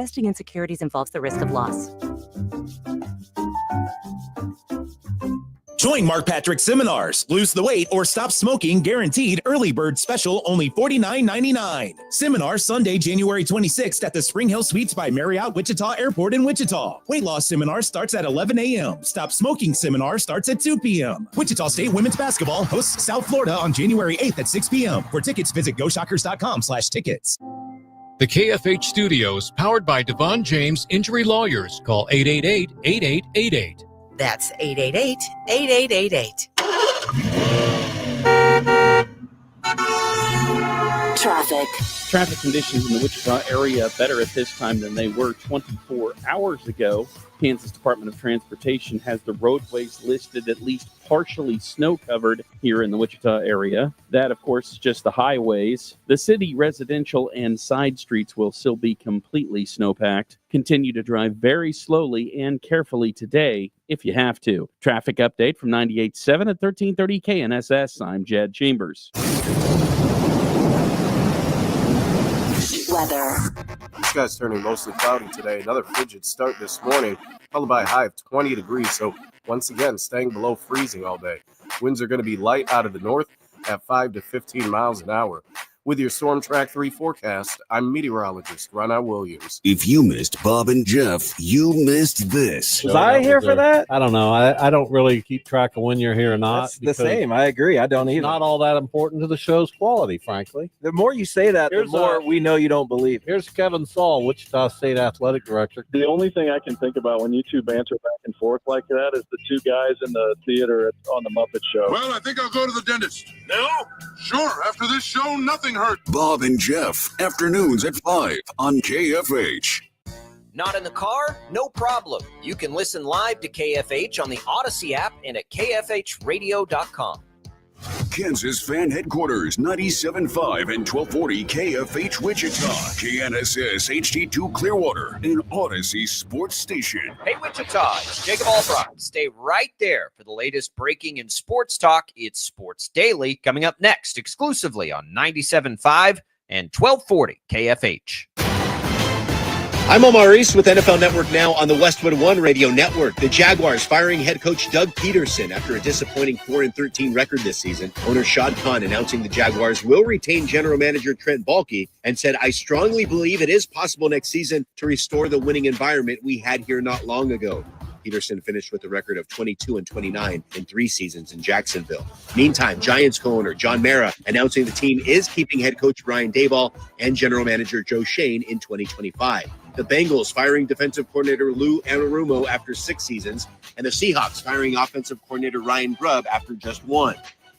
Investing in securities involves the risk of loss. Join Mark Patrick Seminars. Lose the weight or stop smoking guaranteed. Early bird special, only $49.99. Seminar Sunday, January 26th at the Spring Hill Suites by Marriott Wichita Airport in Wichita. Weight loss seminar starts at 11 a.m. Stop smoking seminar starts at 2 p.m. Wichita State Women's Basketball hosts South Florida on January 8th at 6 p.m. For tickets, visit GoShockers.com/tickets. The KFH Studios, powered by Devon James Injury Lawyers. Call 888-8888. That's 888-8888. Traffic conditions in the Wichita area better at this time than they were 24 hours ago. Kansas Department of Transportation has the roadways listed at least partially snow-covered here in the Wichita area. That, of course, is just the highways. The city residential and side streets will still be completely snow-packed. Continue to drive very slowly and carefully today if you have to. Traffic update from 98.7 at 1330 KNSS. I'm Jed Chambers. Weather. The sky's turning mostly cloudy today. Another frigid start this morning, followed by a high of 20 degrees. So once again, staying below freezing all day. Winds are going to be light out of the north at 5 to 15 miles an hour. With your Storm Track 3 forecast, I'm meteorologist Rana Williams. If you missed Bob and Jeff, you missed this. Was I here for that? I don't know. I don't really keep track of when you're here or not. That's the same. I agree. I don't either. Not all that important to the show's quality, frankly. The more you say that, the more we know you don't believe. Here's Kevin Saul, Wichita State Athletic Director. The only thing I can think about when you two banter back and forth like that is the two guys in the theater on the Muppet Show. Well, I think I'll go to the dentist. No? Sure. After this show, nothing hurts. Bob and Jeff, afternoons at 5 on KFH. Not in the car? No problem. You can listen live to KFH on the Odyssey app and at kfhradio.com. Kansas Fan Headquarters, 97.5 and 1240 KFH Wichita, KNSS HD2 Clearwater, and Odyssey Sports Station. Hey Wichita, it's Jacob Albrock. Stay right there for the latest breaking in sports talk. It's Sports Daily coming up next exclusively on 97.5 and 1240 KFH. I'm Omar Reese with NFL Network Now on the Westwood One Radio Network. The Jaguars firing head coach Doug Peterson after a disappointing 4-13 record this season. Owner Shad Khan announcing the Jaguars will retain general manager Trent Baalke and said, "I strongly believe it is possible next season to restore the winning environment we had here not long ago." Peterson finished with a record of 22-29 in 3 seasons in Jacksonville. Meantime, Giants co-owner John Mara announcing the team is keeping head coach Brian Daboll and general manager Joe Schoen in 2025. The Bengals firing defensive coordinator Lou Anarumo after 6 seasons, and the Seahawks firing offensive coordinator Ryan Grubb after just 1.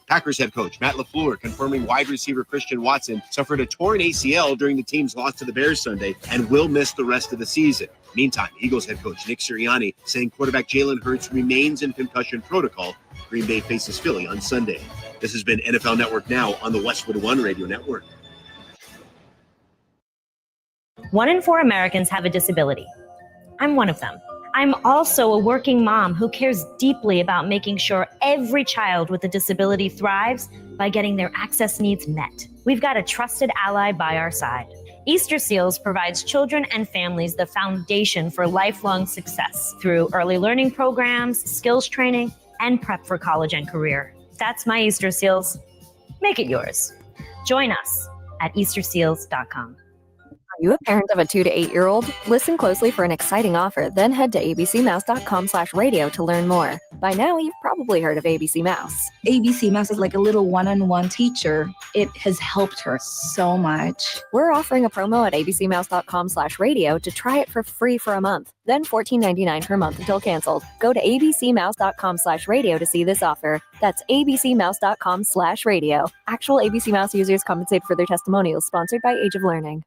Packers head coach Matt LaFleur confirming wide receiver Christian Watson suffered a torn ACL during the team's loss to the Bears Sunday and will miss the rest of the season. Meantime, Eagles head coach Nick Sirianni saying quarterback Jalen Hurts remains in concussion protocol. Green Bay faces Philly on Sunday. This has been NFL Network Now on the Westwood One Radio Network. 1 in 4 Americans have a disability. I'm one of them. I'm also a working mom who cares deeply about making sure every child with a disability thrives by getting their access needs met. We've got a trusted ally by our side. Easter Seals provides children and families the foundation for lifelong success through early learning programs, skills training, and prep for college and career. That's my Easter Seals. Make it yours. Join us at easterseals.com. Are you a parent of a 2 to 8-year-old? Listen closely for an exciting offer, then head to abcmouse.com/radio to learn more. By now, you've probably heard of ABC Mouse. ABC Mouse is like a little one-on-one teacher. It has helped her so much. We're offering a promo at abcmouse.com/radio to try it for free for a month, then $14.99 per month until canceled. Go to abcmouse.com/radio to see this offer. That's abcmouse.com/radio. Actual ABC Mouse users compensate for their testimonials, sponsored by Age of Learning.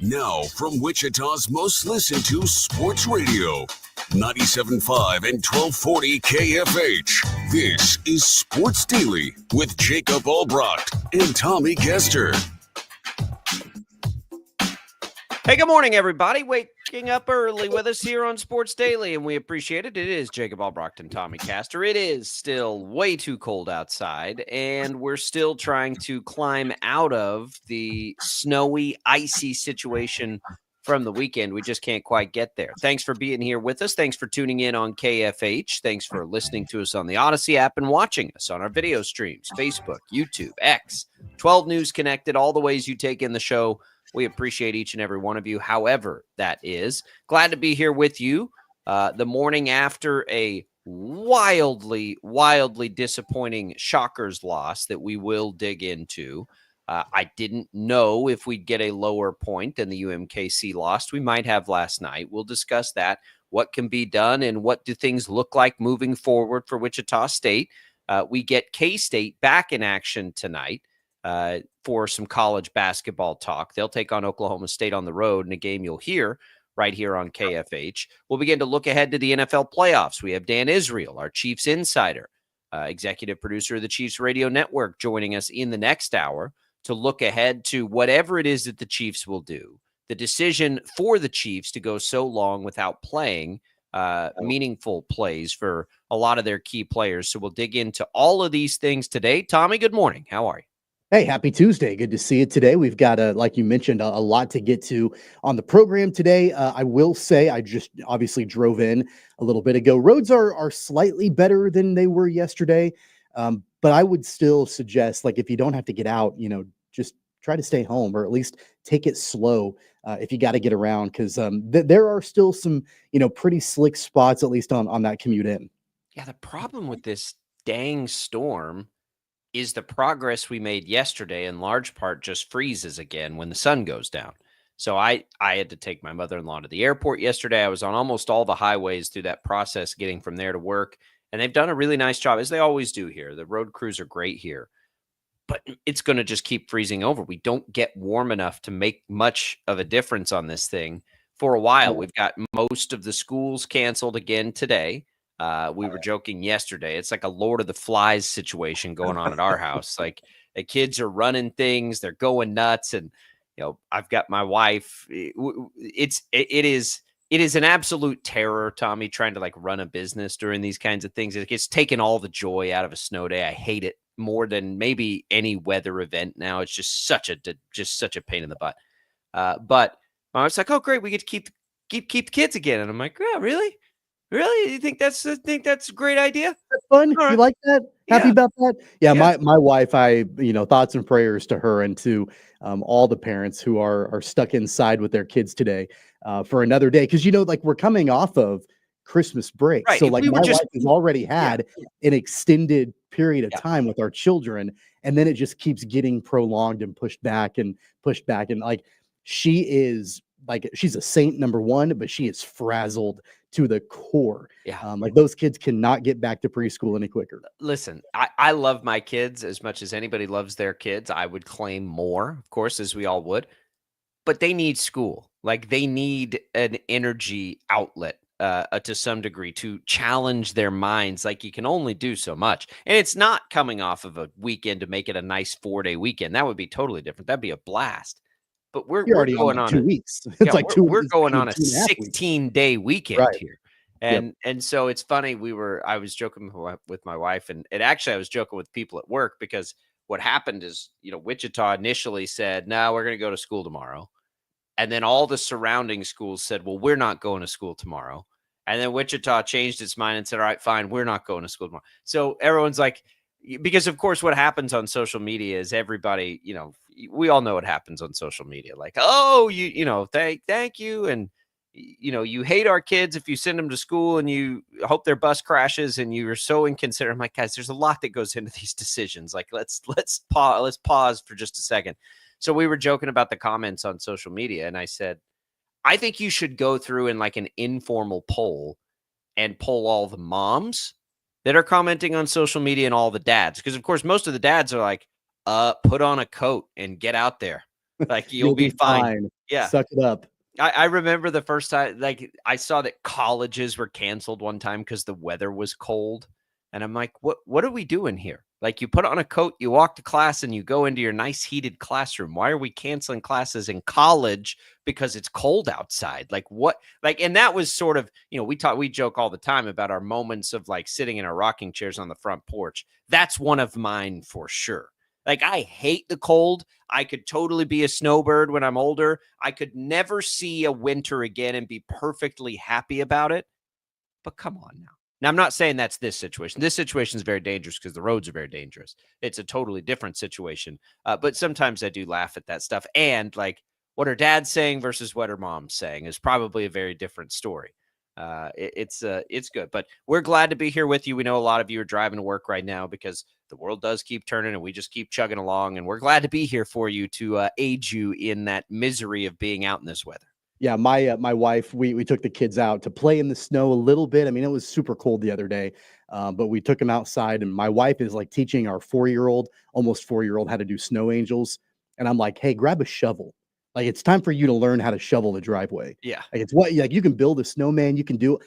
Now, from Wichita's most listened to sports radio, 97.5 and 1240 KFH. This is Sports Daily with Jacob Albrocht and Tommy Kester. Hey, good morning, everybody. Wait waking up early with us here on Sports Daily, and we appreciate it. It is Jacob Albrocht, Tommy Castor. It is still way too cold outside, and we're still trying to climb out of the snowy, icy situation from the weekend. We just can't quite get there. Thanks for being here with us. Thanks for tuning in on KFH. Thanks for listening to us on the Odyssey app and watching us on our video streams, Facebook, YouTube, X, 12 News Connected, all the ways you take in the show. We appreciate each and every one of you, however that is. Glad to be here with you the morning after a wildly disappointing Shockers loss that we will dig into. I didn't know if we'd get a lower point than the UMKC lost. We might have last night. We'll discuss that, what can be done, and what do things look like moving forward for Wichita State. We get K-State back in action tonight for some college basketball talk. They'll take on Oklahoma State on the road in a game you'll hear right here on KFH. We'll begin to look ahead to the NFL playoffs. We have Dan Israel, our Chiefs insider, executive producer of the Chiefs Radio Network, joining us in the next hour to look ahead to whatever it is that the Chiefs will do. The decision for the Chiefs to go so long without playing meaningful plays for a lot of their key players. So we'll dig into all of these things today. Tommy, good morning. How are you? Hey, happy Tuesday. Good to see you today. We've got, like you mentioned, a lot to get to on the program today. I will say I just obviously drove in a little bit ago. Roads are slightly better than they were yesterday. But I would still suggest, like, if you don't have to get out, just try to stay home, or at least take it slow if you got to get around, because there are still some, pretty slick spots, at least on that commute in. Yeah, the problem with this dang storm is the progress we made yesterday in large part just freezes again when the sun goes down. So I had to take my mother-in-law to the airport yesterday. I was on almost all the highways through that process, getting from there to work. And they've done a really nice job, as they always do here. The road crews are great here. But it's going to just keep freezing over. We don't get warm enough to make much of a difference on this thing for a while. We've got most of the schools canceled again today. We were joking yesterday. It's like a Lord of the Flies situation going on at our house. Like, the kids are running things. They're going nuts. And, I've got my wife. It is an absolute terror, Tommy, trying to run a business during these kinds of things. It's taken all the joy out of a snow day. I hate it more than maybe any weather event now. It's just such a pain in the butt. But my wife's like, "Oh, great, we get to keep the kids again." And I'm like, "Yeah, really? Really? You think that's a great idea? That's fun. All right. You like that? Happy Yeah. about that? Yeah, Yeah. my wife, thoughts and prayers to her and to all the parents who are stuck inside with their kids today for another day. Because we're coming off of Christmas break. Right. So If we my were just- wife has already had an extended period of time with our children, and then it just keeps getting prolonged and pushed back. And she is she's a saint, number one, but she is frazzled to the core. Yeah. Those kids cannot get back to preschool any quicker. Listen, I love my kids as much as anybody loves their kids. I would claim more, of course, as we all would, but they need school. They need an energy outlet to some degree to challenge their minds. You can only do so much. And it's not coming off of a weekend to make it a nice 4-day weekend. That would be totally different. That'd be a blast. But we're already going on on 2 weeks. It's yeah, 2 we're weeks, going on a 2.5 weeks. 16-day weekend Right. here. And so it's funny, I was joking with my wife, and actually I was joking with people at work, because what happened is, Wichita initially said, "No, we're going to go to school tomorrow." And then all the surrounding schools said, "Well, we're not going to school tomorrow." And then Wichita changed its mind and said, "All right, fine, we're not going to school tomorrow." So everyone's like, because of course what happens on social media is everybody, we all know what happens on social media. "Oh, thank you. And, you hate our kids if you send them to school, and you hope their bus crashes, and you're so inconsiderate." I'm like, guys, there's a lot that goes into these decisions. Let's pause for just a second. So we were joking about the comments on social media, and I said, I think you should go through in an informal poll and poll all the moms that are commenting on social media and all the dads. Because of course, most of the dads are like, put on a coat and get out there. You'll be fine. Yeah. Suck it up. I remember the first time, I saw that colleges were canceled one time because the weather was cold. And I'm like, what are we doing here? Like, you put on a coat, you walk to class, and you go into your nice heated classroom. Why are we canceling classes in college because it's cold outside? Like, what? Like, and that was sort of, we joke all the time about our moments of like sitting in our rocking chairs on the front porch. That's one of mine for sure. Like, I hate the cold. I could totally be a snowbird when I'm older. I could never see a winter again and be perfectly happy about it. But come on now. Now, I'm not saying that's this situation. This situation is very dangerous because the roads are very dangerous. It's a totally different situation. But sometimes I do laugh at that stuff. And like, what her dad's saying versus what her mom's saying is probably a very different story. It's good. But we're glad to be here with you. We know a lot of you are driving to work right now because the world does keep turning and we just keep chugging along. And we're glad to be here for you to aid you in that misery of being out in this weather. Yeah, my wife, we took the kids out to play in the snow a little bit. I mean, it was super cold the other day, but we took them outside, and my wife is like teaching our almost 4-year-old how to do snow angels. And I'm like, hey, grab a shovel. Like, it's time for you to learn how to shovel the driveway. Yeah. Like, it's what, like, you can build a snowman, you can do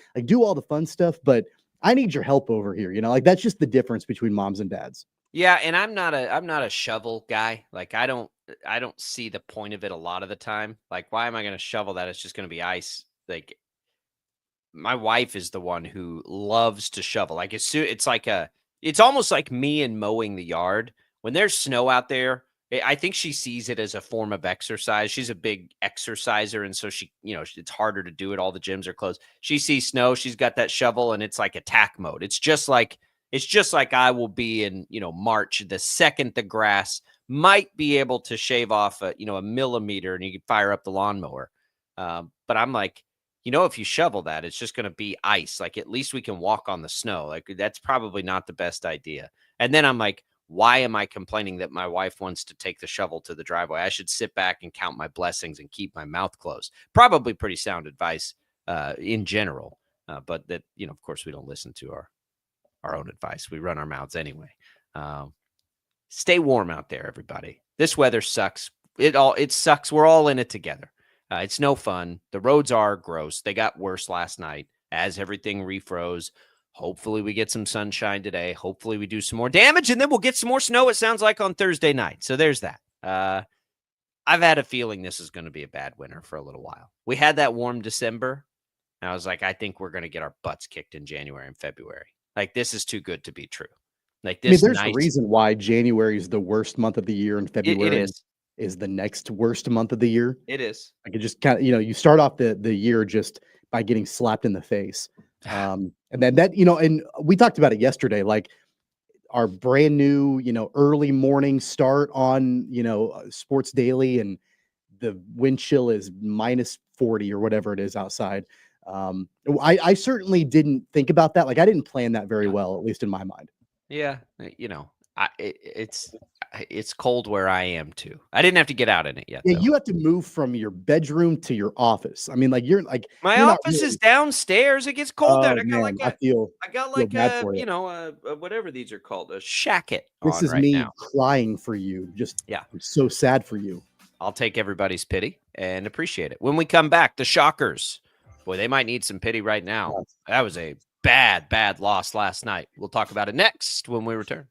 all the fun stuff, but I need your help over here. Like, that's just the difference between moms and dads. Yeah, and I'm not a shovel guy. Like, I don't see the point of it a lot of the time. Like, why am I going to shovel that? It's just going to be ice. Like, my wife is the one who loves to shovel. Like, it's almost like me and mowing the yard. When there's snow out there, I think she sees it as a form of exercise. She's a big exerciser, and so it's harder to do it. All the gyms are closed. She sees snow, she's got that shovel, and it's like attack mode. It's just like I will be in, March, the second the grass might be able to shave off a millimeter and you can fire up the lawnmower. But I'm like, if you shovel that, it's just going to be ice. Like, at least we can walk on the snow. Like, that's probably not the best idea. And then I'm like, why am I complaining that my wife wants to take the shovel to the driveway? I should sit back and count my blessings and keep my mouth closed. Probably pretty sound advice in general. But that, of course, we don't listen to our own advice. We run our mouths anyway. Stay warm out there, everybody. This weather sucks. It sucks. We're all in it together. It's no fun. The roads are gross. They got worse last night as everything refroze. Hopefully we get some sunshine today. Hopefully we do some more damage, and then we'll get some more snow, it sounds like, on Thursday night. So there's that. I've had a feeling this is going to be a bad winter for a little while. We had that warm December, and I was like, I think we're going to get our butts kicked in January and February. Like, this is too good to be true. Like, this, there's a reason why January is the worst month of the year, and February is the next worst month of the year. It is. Like, it just kind of, you start off the year just by getting slapped in the face. And then that, and we talked about it yesterday, like our brand new, early morning start on, Sports Daily, and the wind chill is minus 40 or whatever it is outside. I certainly didn't think about that. Like, I didn't plan that very well, at least in my mind. Yeah. It's cold where I am too. I didn't have to get out in it yet. Yeah, though. you have to move from your bedroom to your office. I mean, like, my office is downstairs. It gets cold there. I got like whatever these are called, a shacket. This is me crying for you. I'm so sad for you. I'll take everybody's pity and appreciate it. When we come back, the Shockers, boy, they might need some pity right now. Yes. That was a bad loss last night. We'll talk about it next when we return.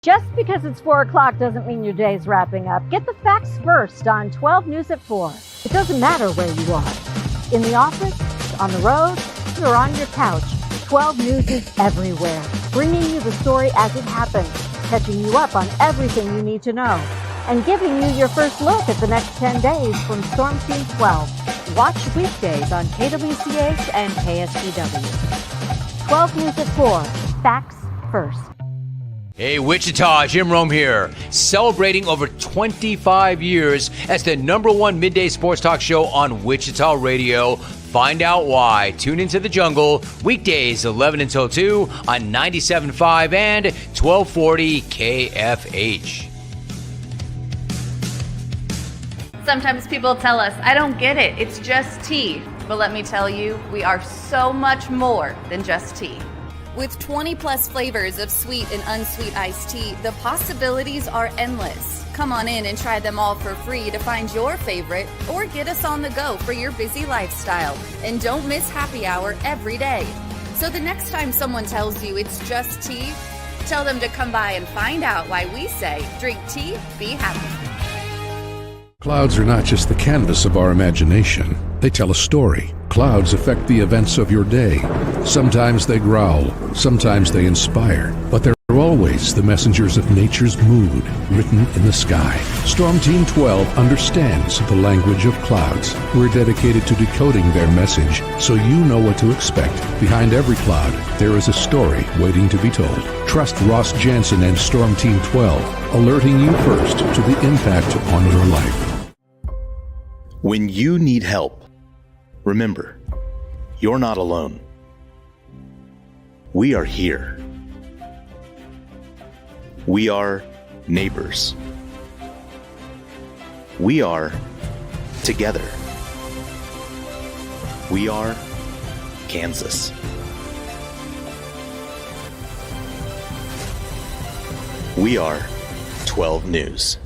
Just because it's 4 o'clock doesn't mean your day's wrapping up. Get the facts first on 12 News at 4. It doesn't matter where you are. In the office, on the road, or on your couch. 12 News is everywhere, bringing you the story as it happens, catching you up on everything you need to know, and giving you your first look at the next 10 days from Storm Team 12. Watch weekdays on KWCH and KSPW. 12 News at 4. Facts first. Hey, Wichita, Jim Rome here, celebrating over 25 years as the #1 midday sports talk show on Wichita Radio. Find out why. Tune into The Jungle, weekdays 11 until 2 on 97.5 and 1240 KFH. Sometimes people tell us, I don't get it, it's just tea. But let me tell you, we are so much more than just tea. With 20 plus flavors of sweet and unsweet iced tea, the possibilities are endless. Come on in and try them all for free to find your favorite or get us on the go for your busy lifestyle. And don't miss happy hour every day. So the next time someone tells you it's just tea, tell them to come by and find out why we say drink tea, be happy. Clouds are not just the canvas of our imagination. They tell a story. Clouds affect the events of your day. Sometimes they growl, sometimes they inspire, but they're always the messengers of nature's mood written in the sky. Storm Team 12 understands the language of clouds. We're dedicated to decoding their message so you know what to expect. Behind every cloud, there is a story waiting to be told. Trust Ross Jansen and Storm Team 12, alerting you first to the impact on your life. When you need help, remember, you're not alone. We are here. We are neighbors. We are together. We are Kansas. We are 12 News.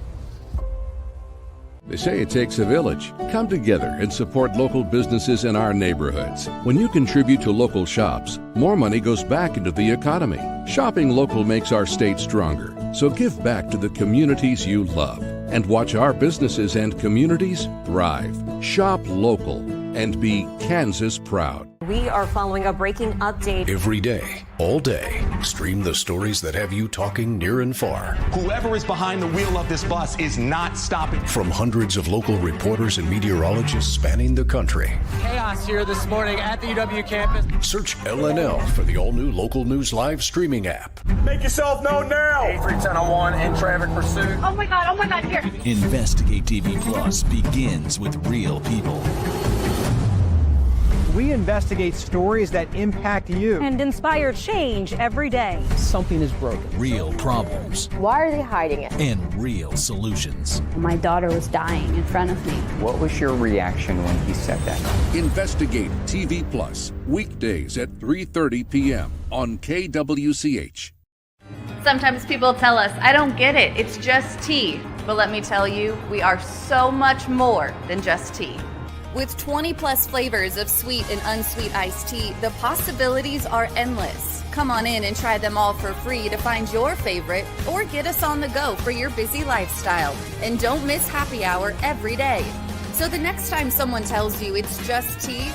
They say it takes a village. Come together and support local businesses in our neighborhoods. When you contribute to local shops, more money goes back into the economy. Shopping local makes our state stronger. So give back to the communities you love and watch our businesses and communities thrive. Shop local and be Kansas proud. We are following a breaking update. Every day, all day, stream the stories that have you talking near and far. Whoever is behind the wheel of this bus is not stopping. From hundreds of local reporters and meteorologists spanning the country. Chaos here this morning at the UW campus. Search LNL for the all-new Local News Live streaming app. Make yourself known now. 310-01 in traffic pursuit. Oh my God, here. Investigate TV Plus begins with real people. We investigate stories that impact you And inspire change every day. Something is broken. Real problems. Why are they hiding it? And real solutions. My daughter was dying in front of me. What was your reaction when he said that? Investigate TV Plus, weekdays at 3:30 p.m. on KWCH. Sometimes people tell us, I don't get it, it's just tea. But let me tell you, we are so much more than just tea. With 20 plus flavors of sweet and unsweet iced tea, the possibilities are endless. Come on in and try them all for free to find your favorite or get us on the go for your busy lifestyle. And don't miss happy hour every day. So the next time someone tells you it's just tea,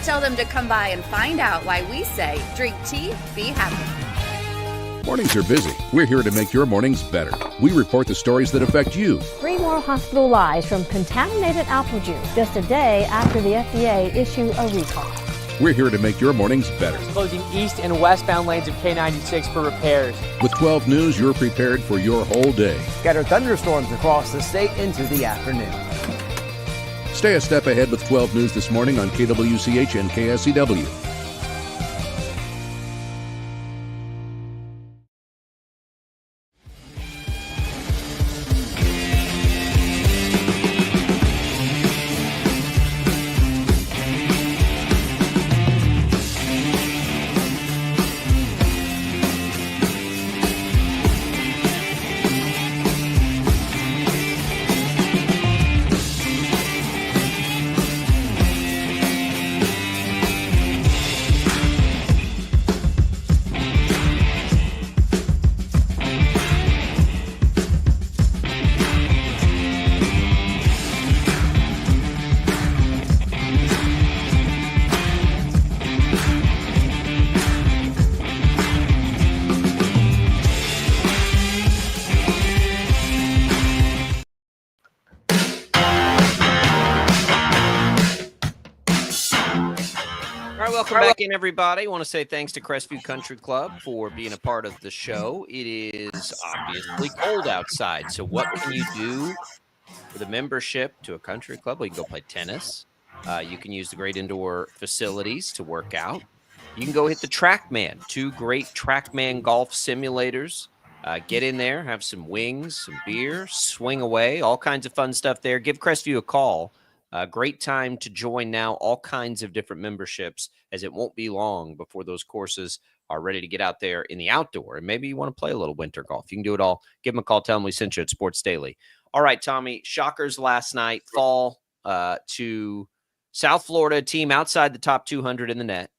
tell them to come by and find out why we say drink tea, be happy. Mornings are busy. We're here to make your mornings better. We report the stories that affect you. 3 more hospital lies from contaminated apple juice just a day after the FDA issue a recall. We're here to make your mornings better. Closing east and westbound lanes of K96 for repairs. With 12 News, you're prepared for your whole day. Scattered thunderstorms across the state into the afternoon. Stay a step ahead with 12 News this morning on KWCH and KSCW. Welcome back in, everybody. I want to say thanks to Crestview Country Club for being a part of the show. It is obviously cold outside, so what can you do with a membership to a country club? Well, you can go play tennis. You can use the great indoor facilities to work out. You can go hit the TrackMan, 2 great TrackMan golf simulators. Get in there, have some wings, some beer, swing away, all kinds of fun stuff there. Give Crestview a call. Great time to join now, all kinds of different memberships, as it won't be long before those courses are ready to get out there in the outdoor, and maybe you want to play a little winter golf, you can do it all. Give them a call. Tell them we sent you at Sports Daily. All right, Tommy, Shockers last night fall to South Florida, a team outside the top 200 in the net,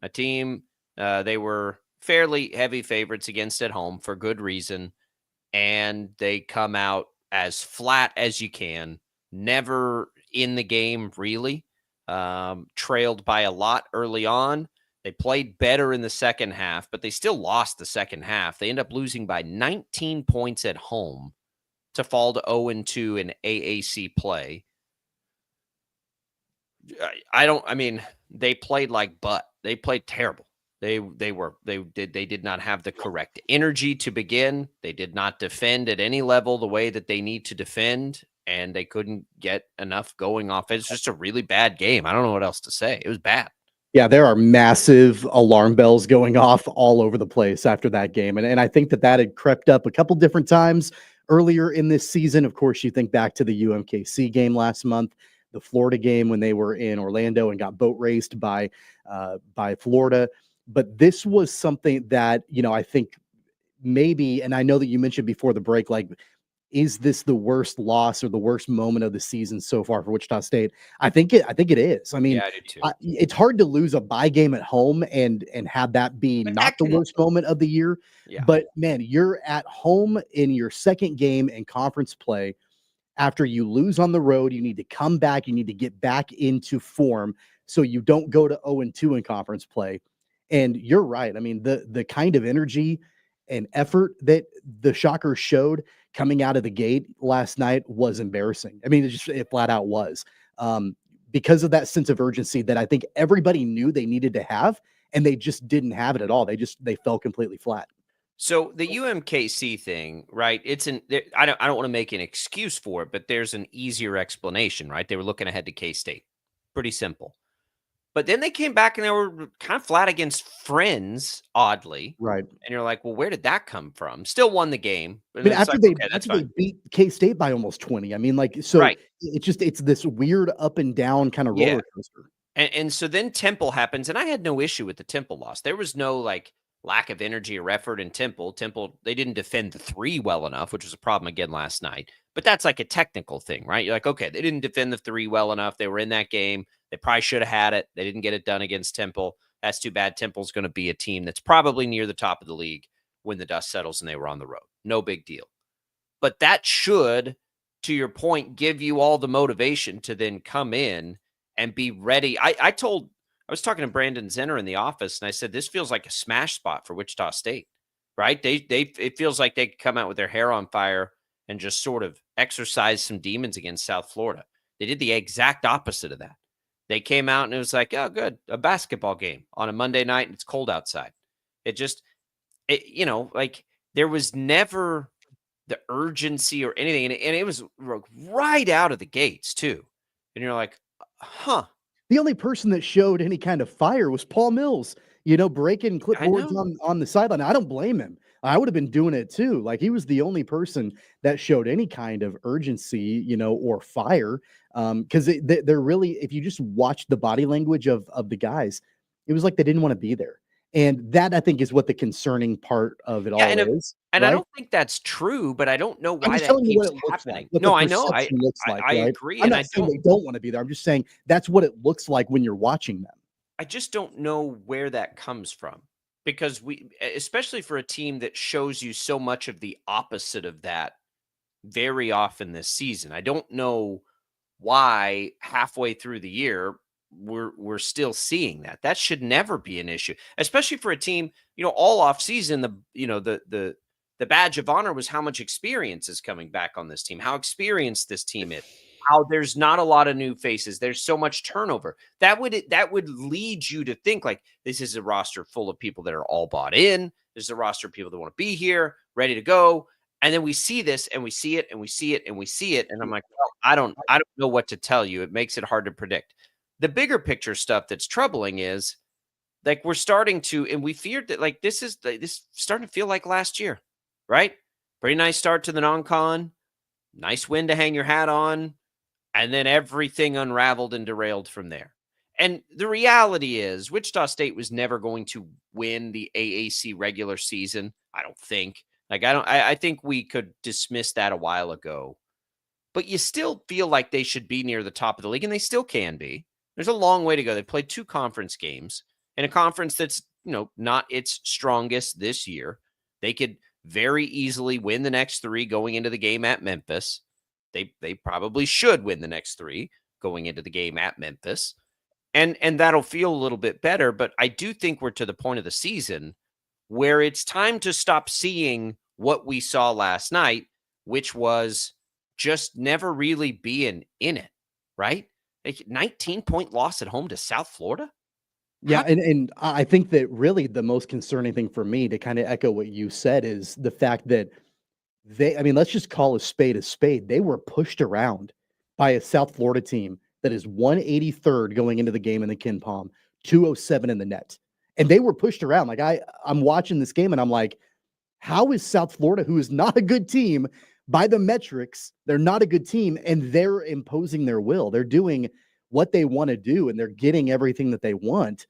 a team they were fairly heavy favorites against at home for good reason, and they come out as flat as you can, never in the game really, trailed by a lot early on. They played better in the second half, but they still lost the second half. They end up losing by 19 points at home to fall to 0-2 in AAC play. They played like butt. They played terrible. They did not have the correct energy to begin. They did not defend at any level the way that they need to defend, and they couldn't get enough going off. It's just a really bad game. I don't know what else to say. It was bad. Yeah, there are massive alarm bells going off all over the place after that game. And I think that had crept up a couple different times earlier in this season. Of course, you think back to the UMKC game last month, the Florida game when they were in Orlando and got boat raced by Florida. But this was something that, I think maybe, and I know that you mentioned before the break, like, is this the worst loss or the worst moment of the season so far for Wichita State? I think it is. I mean, yeah, I do too. It's hard to lose a bye game at home and have that be not the worst moment of the year. Yeah. But man, you're at home in your second game in conference play. After you lose on the road, you need to come back. You need to get back into form so you don't go to 0-2 in conference play. And you're right. I mean, the kind of energy and effort that the Shockers showed coming out of the gate last night was embarrassing. I mean, it flat out was, because of that sense of urgency that I think everybody knew they needed to have, and they just didn't have it at all. They fell completely flat. So the UMKC thing, right? I don't want to make an excuse for it, but there's an easier explanation, right? They were looking ahead to K-State. Pretty simple. But then they came back and they were kind of flat against Friends, oddly. Right. And you're like, well, where did that come from? Still won the game. I mean, after they beat K-State by almost 20. I mean, right. It's this weird up and down kind of roller coaster. And so then Temple happens, and I had no issue with the Temple loss. There was no lack of energy or effort in Temple. They didn't defend the three well enough, which was a problem again last night. But that's like a technical thing, right? You're like, okay, they didn't defend the three well enough. They were in that game. They probably should have had it. They didn't get it done against Temple. That's too bad. Temple's going to be a team that's probably near the top of the league when the dust settles and they were on the road. No big deal. But that should, to your point, give you all the motivation to then come in and be ready. I was talking to Brandon Zenner in the office, and I said, this feels like a smash spot for Wichita State, right? It feels like they could come out with their hair on fire and just sort of exercise some demons against South Florida. They did the exact opposite of that. They came out and it was like, oh, good, a basketball game on a Monday night and it's cold outside. There was never the urgency or anything. And it was right out of the gates too. And you're like, huh. The only person that showed any kind of fire was Paul Mills, breaking clipboards on the sideline. I don't blame him. I would have been doing it too. Like, he was the only person that showed any kind of urgency, or fire. Because they're really, if you just watch the body language of the guys, it was like they didn't want to be there. And that, I think, is what the concerning part of it all is. And right? I don't think that's true, but I don't know why that keeps happening. Like, no, I know. I agree. I'm not saying they don't want to be there. I'm just saying that's what it looks like when you're watching them. I just don't know where that comes from, because especially for a team that shows you so much of the opposite of that very often this season. I don't know why halfway through the year we're still seeing that. That should never be an issue, especially for a team, all off season. The badge of honor was how much experience is coming back on this team, how experienced this team is, how there's not a lot of new faces. There's so much turnover. That would lead you to think like this is a roster full of people that are all bought in. There's a roster of people that want to be here, ready to go. And then we see this and we see it and we see it and we see it. And I'm like, well, I don't know what to tell you. It makes it hard to predict. The bigger picture stuff that's troubling is like we're starting to, and we feared that like this starting to feel like last year, right? Pretty nice start to the non-con, nice win to hang your hat on, and then everything unraveled and derailed from there. And the reality is Wichita State was never going to win the AAC regular season. I don't think. I think we could dismiss that a while ago. But you still feel like they should be near the top of the league, and they still can be. There's a long way to go. They played 2 conference games in a conference that's, not its strongest this year. They could very easily win the next 3 going into the game at Memphis. They probably should win the next 3 going into the game at Memphis. And that'll feel a little bit better. But I do think we're to the point of the season where it's time to stop seeing what we saw last night, which was just never really being in it, right? 19-point loss at home to South Florida. Yeah, and I think that really the most concerning thing for me, to kind of echo what you said, is the fact that let's just call a spade a spade. They were pushed around by a South Florida team that is 183rd going into the game in the Ken Palm, 207 in the net. And they were pushed around. Like I'm watching this game and I'm like, how is South Florida, who is not a good team by the metrics, they're not a good team, and they're imposing their will. They're doing what they want to do, and they're getting everything that they want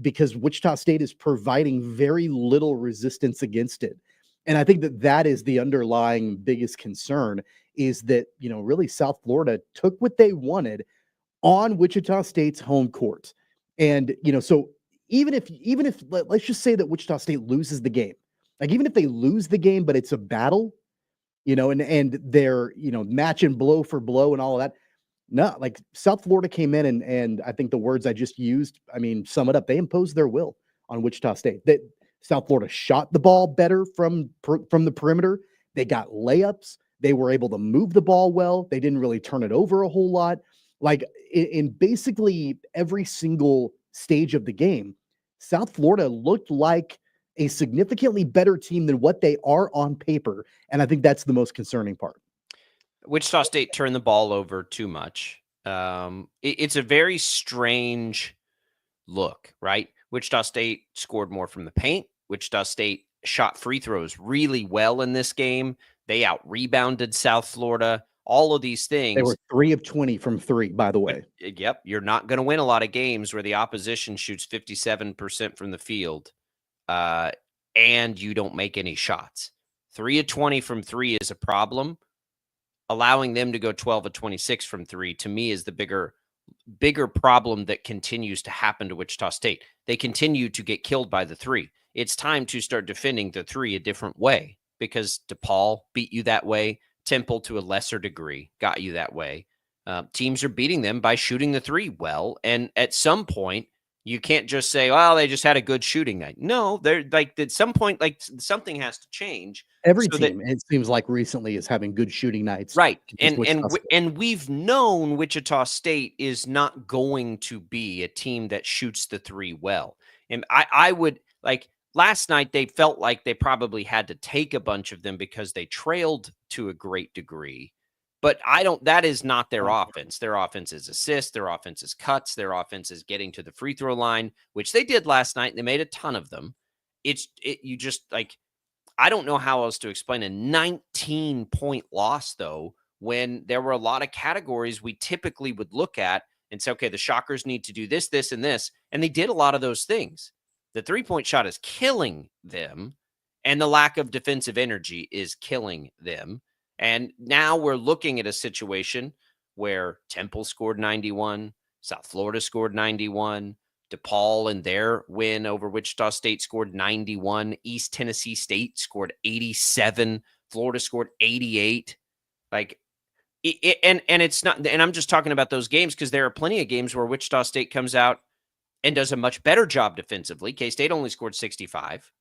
because Wichita State is providing very little resistance against it. And I think that is the underlying biggest concern, is that, really South Florida took what they wanted on Wichita State's home court. And, so even if let's just say that Wichita State loses the game, like even if they lose the game, but it's a battle, and they're, matching blow for blow and all of that. No, like South Florida came in and I think the words I just used, sum it up. They imposed their will on Wichita State. That South Florida shot the ball better from the perimeter. They got layups. They were able to move the ball well. They didn't really turn it over a whole lot. Like in basically every single stage of the game, South Florida looked like a significantly better team than what they are on paper. And I think that's the most concerning part. Wichita State turned the ball over too much. It's a very strange look, right? Wichita State scored more from the paint. Wichita State shot free throws really well in this game. They out-rebounded South Florida. All of these things. They were 3 of 20 from 3, by the way. Yep. You're not going to win a lot of games where the opposition shoots 57% from the field and you don't make any shots. 3 of 20 from 3 is a problem. Allowing them to go 12 of 26 from 3, to me, is the bigger problem that continues to happen to Wichita State. They continue to get killed by the 3. It's time to start defending the 3 a different way, because DePaul beat you that way. Temple, to a lesser degree, got you that way. Teams are beating them by shooting the 3 well. And at some point, you can't just say, well, they just had a good shooting night. No, they're like, at some point, like something has to change. Every team, it seems like recently, is having good shooting nights. Right. And we've known Wichita State is not going to be a team that shoots the 3 well. And I would, like, last night, they felt like they probably had to take a bunch of them because they trailed to a great degree. But that is not their offense. Their offense is assists. Their offense is cuts. Their offense is getting to the free throw line, which they did last night. They made a ton of them. You just, like, I don't know how else to explain a 19-point loss, though, when there were a lot of categories we typically would look at and say, okay, the Shockers need to do this, this, and this. And they did a lot of those things. The 3-point shot is killing them, and the lack of defensive energy is killing them. And now we're looking at a situation where Temple scored 91, South Florida scored 91, DePaul in their win over Wichita State scored 91, East Tennessee State scored 87, Florida scored 88. Like, and it's not, and I'm just talking about those games because there are plenty of games where Wichita State comes out and does a much better job defensively. K-State only scored 65,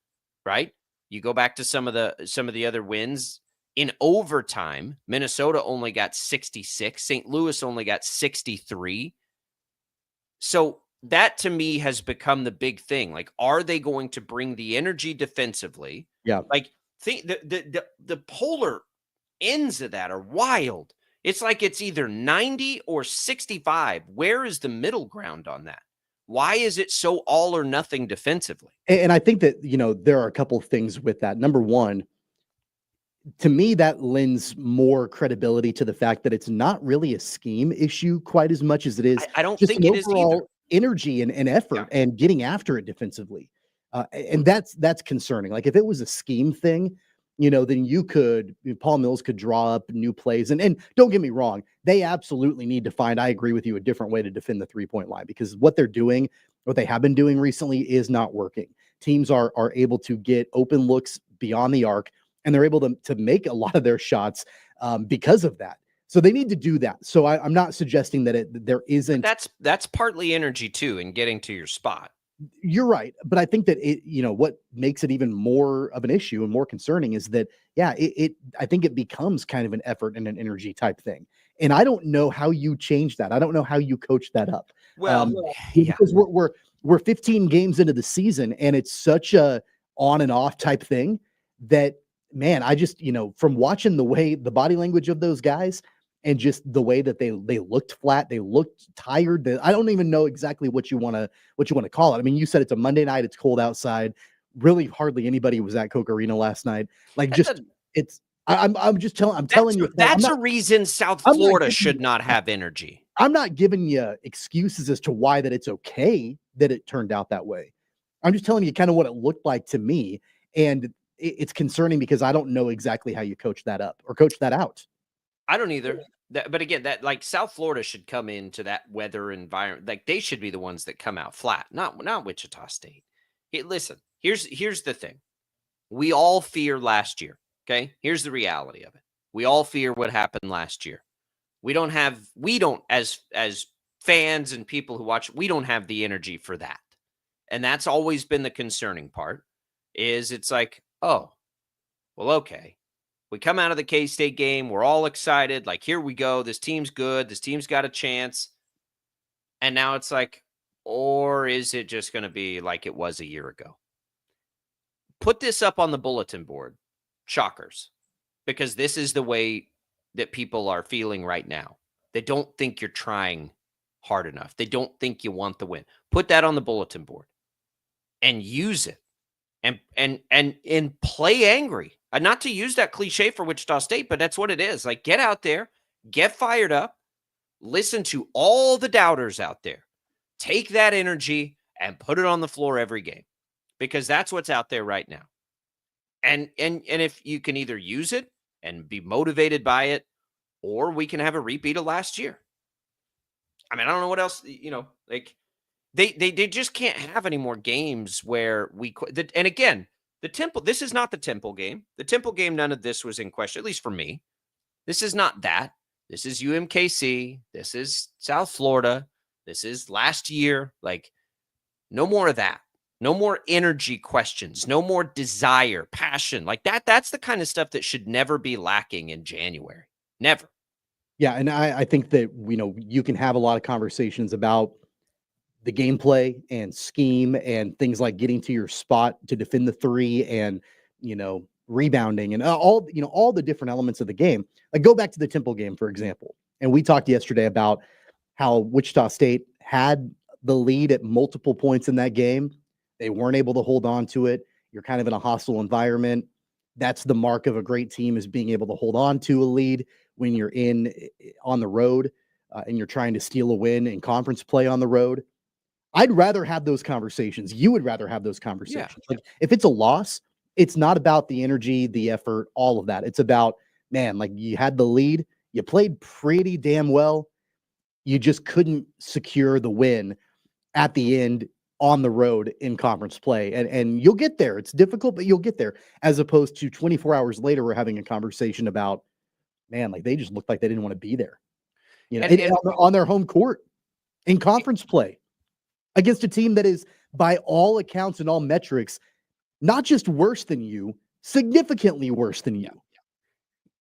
right? You go back to some of the other wins. In overtime, Minnesota only got 66. St. Louis only got 63. So that, to me, has become the big thing. Like, are they going to bring the energy defensively? Yeah. Like, think the polar ends of that are wild. It's like it's either 90 or 65. Where is the middle ground on that? Why is it so all or nothing defensively? And I think that, there are a couple of things with that. Number one, to me, that lends more credibility to the fact that it's not really a scheme issue quite as much as it is. I don't think it is either. energy and effort and getting after it defensively. And that's concerning. Like if it was a scheme thing, then Paul Mills could draw up new plays. And don't get me wrong, they absolutely need to find, I agree with you, a different way to defend the 3-point line, because what they have been doing recently is not working. Teams are able to get open looks beyond the arc, and they're able to make a lot of their shots because of that. So they need to do that. So I'm not suggesting that there isn't. That's partly energy too, in getting to your spot. You're right, but I think that what makes it even more of an issue and more concerning is that I think it becomes kind of an effort and an energy type thing, and I don't know how you change that. I don't know how you coach that up. Well, because we're 15 games into the season, and it's such a on and off type thing that, man, I just from watching the body language of those guys. And just the way that they looked flat, they looked tired. I don't even know exactly what you want to call it. I mean, you said it's a Monday night, it's cold outside. Really, hardly anybody was at Coke Arena last night. Like, I'm just telling you. That's a reason South Florida should not have energy. I'm not giving you excuses as to why that it's okay that it turned out that way. I'm just telling you kind of what it looked like to me, and it's concerning because I don't know exactly how you coach that up or coach that out. I don't either. But again, that like South Florida should come into that weather environment. Like they should be the ones that come out flat, not Wichita State. Listen, here's the thing. We all fear last year. Okay. Here's the reality of it. We all fear what happened last year. We don't as fans and people who watch, we don't have the energy for that. And that's always been the concerning part is it's like, oh, well, okay. We come out of the K-State game. We're all excited. Like, here we go. This team's good. This team's got a chance. And now it's like, or is it just going to be like it was a year ago? Put this up on the bulletin board, Shockers, because this is the way that people are feeling right now. They don't think you're trying hard enough. They don't think you want the win. Put that on the bulletin board and use it and play angry. Not to use that cliche for Wichita State, but that's what it is. Like, get out there, get fired up, listen to all the doubters out there. Take that energy and put it on the floor every game, because that's what's out there right now. And if you can either use it and be motivated by it, or we can have a repeat of last year. I mean, I don't know what else, like they just can't have any more games where and again, the Temple, this is not the Temple game. The Temple game, none of this was in question, at least for me. This is not that. This is UMKC. This is South Florida. This is last year. Like, no more of that. No more energy questions. No more desire, passion. Like that. That's the kind of stuff that should never be lacking in January. Never. Yeah, and I think that, you can have a lot of conversations about the gameplay and scheme and things like getting to your spot to defend the three and, rebounding and all the different elements of the game. Like, go back to the Temple game, for example. And we talked yesterday about how Wichita State had the lead at multiple points in that game. They weren't able to hold on to it. You're kind of in a hostile environment. That's the mark of a great team, is being able to hold on to a lead when you're on the road and you're trying to steal a win in conference play on the road. I'd rather have those conversations. You would rather have those conversations. Yeah. Like, if it's a loss, it's not about the energy, the effort, all of that. It's about, man, like, you had the lead. You played pretty damn well. You just couldn't secure the win at the end on the road in conference play. And you'll get there. It's difficult, but you'll get there. As opposed to 24 hours later, we're having a conversation about, man, like, they just looked like they didn't want to be there. On their home court in conference play against a team that is, by all accounts and all metrics, not just worse than you, significantly worse than you.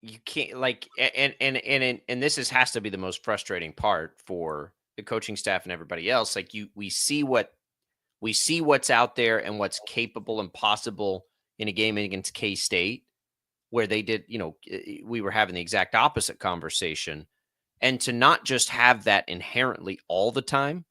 You can't, like, and this has to be the most frustrating part for the coaching staff and everybody else. Like, we see what's out there and what's capable and possible in a game against K-State, where they did, we were having the exact opposite conversation. And to not just have that inherently all the time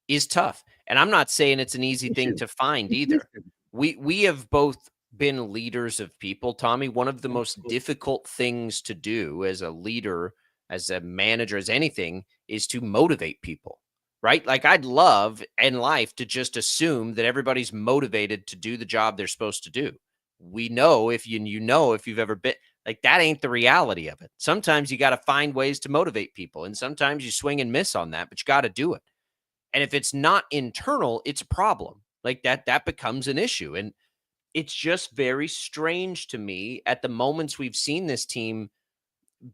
is tough. And I'm not saying it's an easy thing to find either. We have both been leaders of people, Tommy. One of the most difficult things to do as a leader, as a manager, as anything, is to motivate people. right? Like I'd love in life to just assume that everybody's motivated to do the job they're supposed to do. We know if you've ever been like, that ain't the reality of it. Sometimes you got to find ways to motivate people, and sometimes you swing and miss on that, but you got to do it. And if it's not internal, it's a problem. Like that becomes an issue. And it's just very strange to me at the moments we've seen this team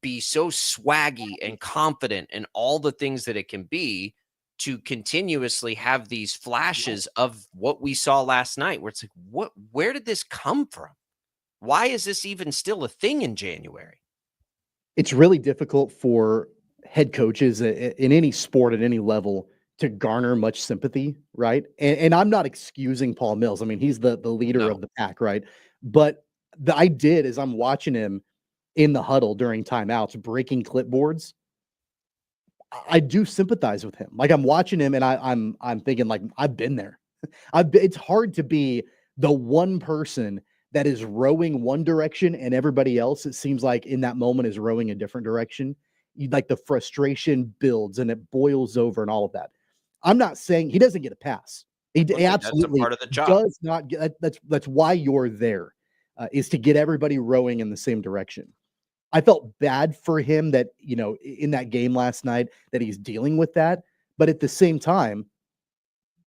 be so swaggy and confident and all the things that it can be, to continuously have these flashes of what we saw last night, where it's like, where did this come from? Why is this even still a thing in January? It's really difficult for head coaches in any sport at any level to garner much sympathy, right? And I'm not excusing Paul Mills. I mean, he's the leader of the pack, right? But as I'm watching him in the huddle during timeouts, breaking clipboards, I do sympathize with him. Like I'm watching him and I'm thinking, like, I've been there. It's hard to be the one person that is rowing one direction and everybody else, it seems like in that moment, is rowing a different direction. Like the frustration builds and it boils over and all of that. I'm not saying he doesn't get a pass. He absolutely part of the job. Does not get. That's why you're there, is to get everybody rowing in the same direction. I felt bad for him that, in that game last night, that he's dealing with that. But at the same time,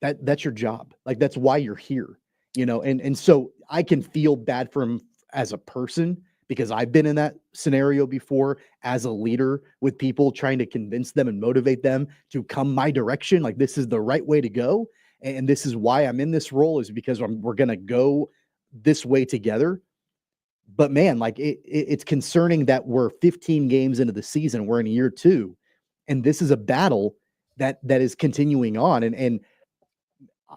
that's your job. Like, that's why you're here, and so I can feel bad for him as a person, because I've been in that scenario before as a leader, with people trying to convince them and motivate them to come my direction. Like, this is the right way to go. And this is why I'm in this role, is because we're going to go this way together. But man, like it's concerning that we're 15 games into the season, we're in year 2, and this is a battle that is continuing on. And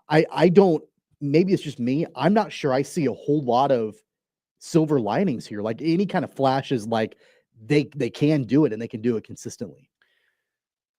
I don't, maybe it's just me, I'm not sure I see a whole lot of silver linings here, like any kind of flashes, like they can do it and they can do it consistently.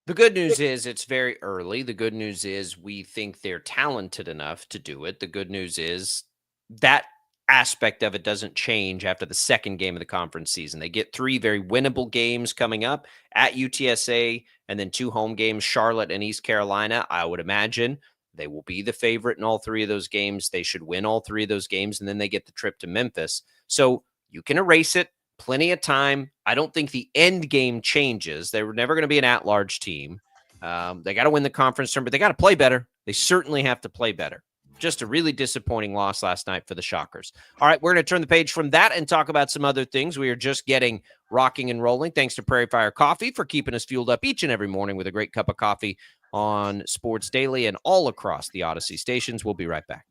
The good news is it's very early. The good news is we think they're talented enough to do it. The good news is that aspect of it doesn't change after the second game of the conference season. They get 3 very winnable games coming up at UTSA, and then 2 home games, Charlotte and East Carolina. I would imagine they will be the favorite in all 3 of those games. They should win all 3 of those games, and then they get the trip to Memphis. So you can erase it. Plenty of time. I don't think the end game changes. They were never going to be an at-large team. They got to win the conference tournament, but they got to play better. They certainly have to play better. Just a really disappointing loss last night for the Shockers. All right, we're going to turn the page from that and talk about some other things. We are just getting rocking and rolling. Thanks to Prairie Fire Coffee for keeping us fueled up each and every morning with a great cup of coffee on Sports Daily and all across the Odyssey stations. We'll be right back.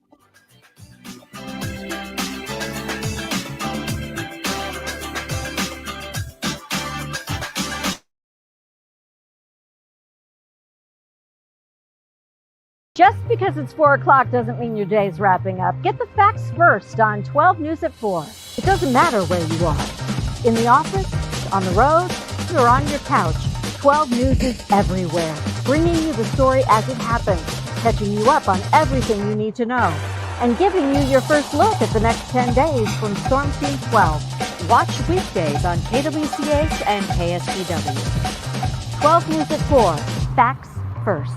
Just because it's 4 o'clock doesn't mean your day's wrapping up. Get the facts first on 12 News at 4. It doesn't matter where you are. In the office, on the road, or on your couch, 12 News is everywhere, bringing you the story as it happens, catching you up on everything you need to know, and giving you your first look at the next 10 days from Storm Team 12. Watch weekdays on KWCH and KSPW. 12 News at 4. Facts first.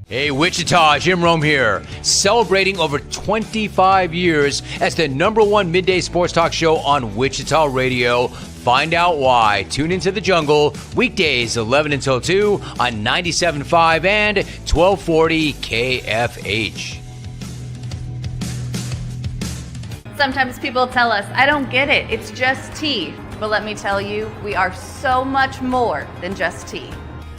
Hey, Wichita, Jim Rome here, celebrating over 25 years as the #1 midday sports talk show on Wichita Radio. Find out why. Tune into The Jungle, weekdays 11 until 2 on 97.5 and 1240 KFH. Sometimes people tell us, I don't get it, it's just tea. But let me tell you, we are so much more than just tea.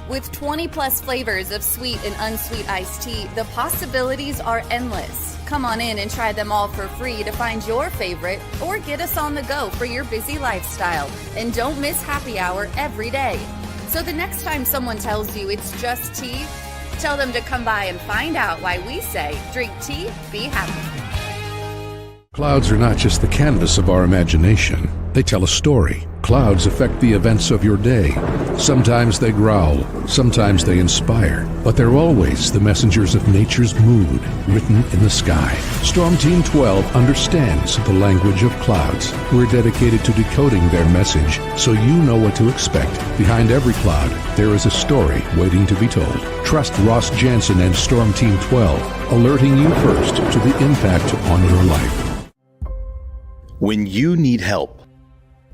With 20 plus flavors of sweet and unsweet iced tea, the possibilities are endless. Come on in and try them all for free to find your favorite, or get us on the go for your busy lifestyle. And don't miss happy hour every day. So the next time someone tells you it's just tea, tell them to come by and find out why we say, drink tea, be happy. Clouds are not just the canvas of our imagination. They tell a story. Clouds affect the events of your day. Sometimes they growl, sometimes they inspire, but they're always the messengers of nature's mood written in the sky. Storm Team 12 understands the language of clouds. We're dedicated to decoding their message so you know what to expect. Behind every cloud, there is a story waiting to be told. Trust Ross Jansen and Storm Team 12, alerting you first to the impact on your life. When you need help,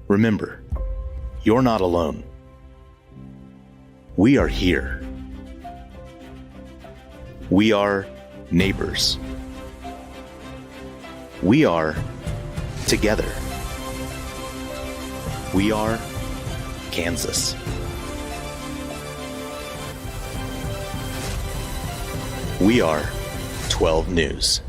remember, you're not alone. We are here. We are neighbors. We are together. We are Kansas. We are 12 News.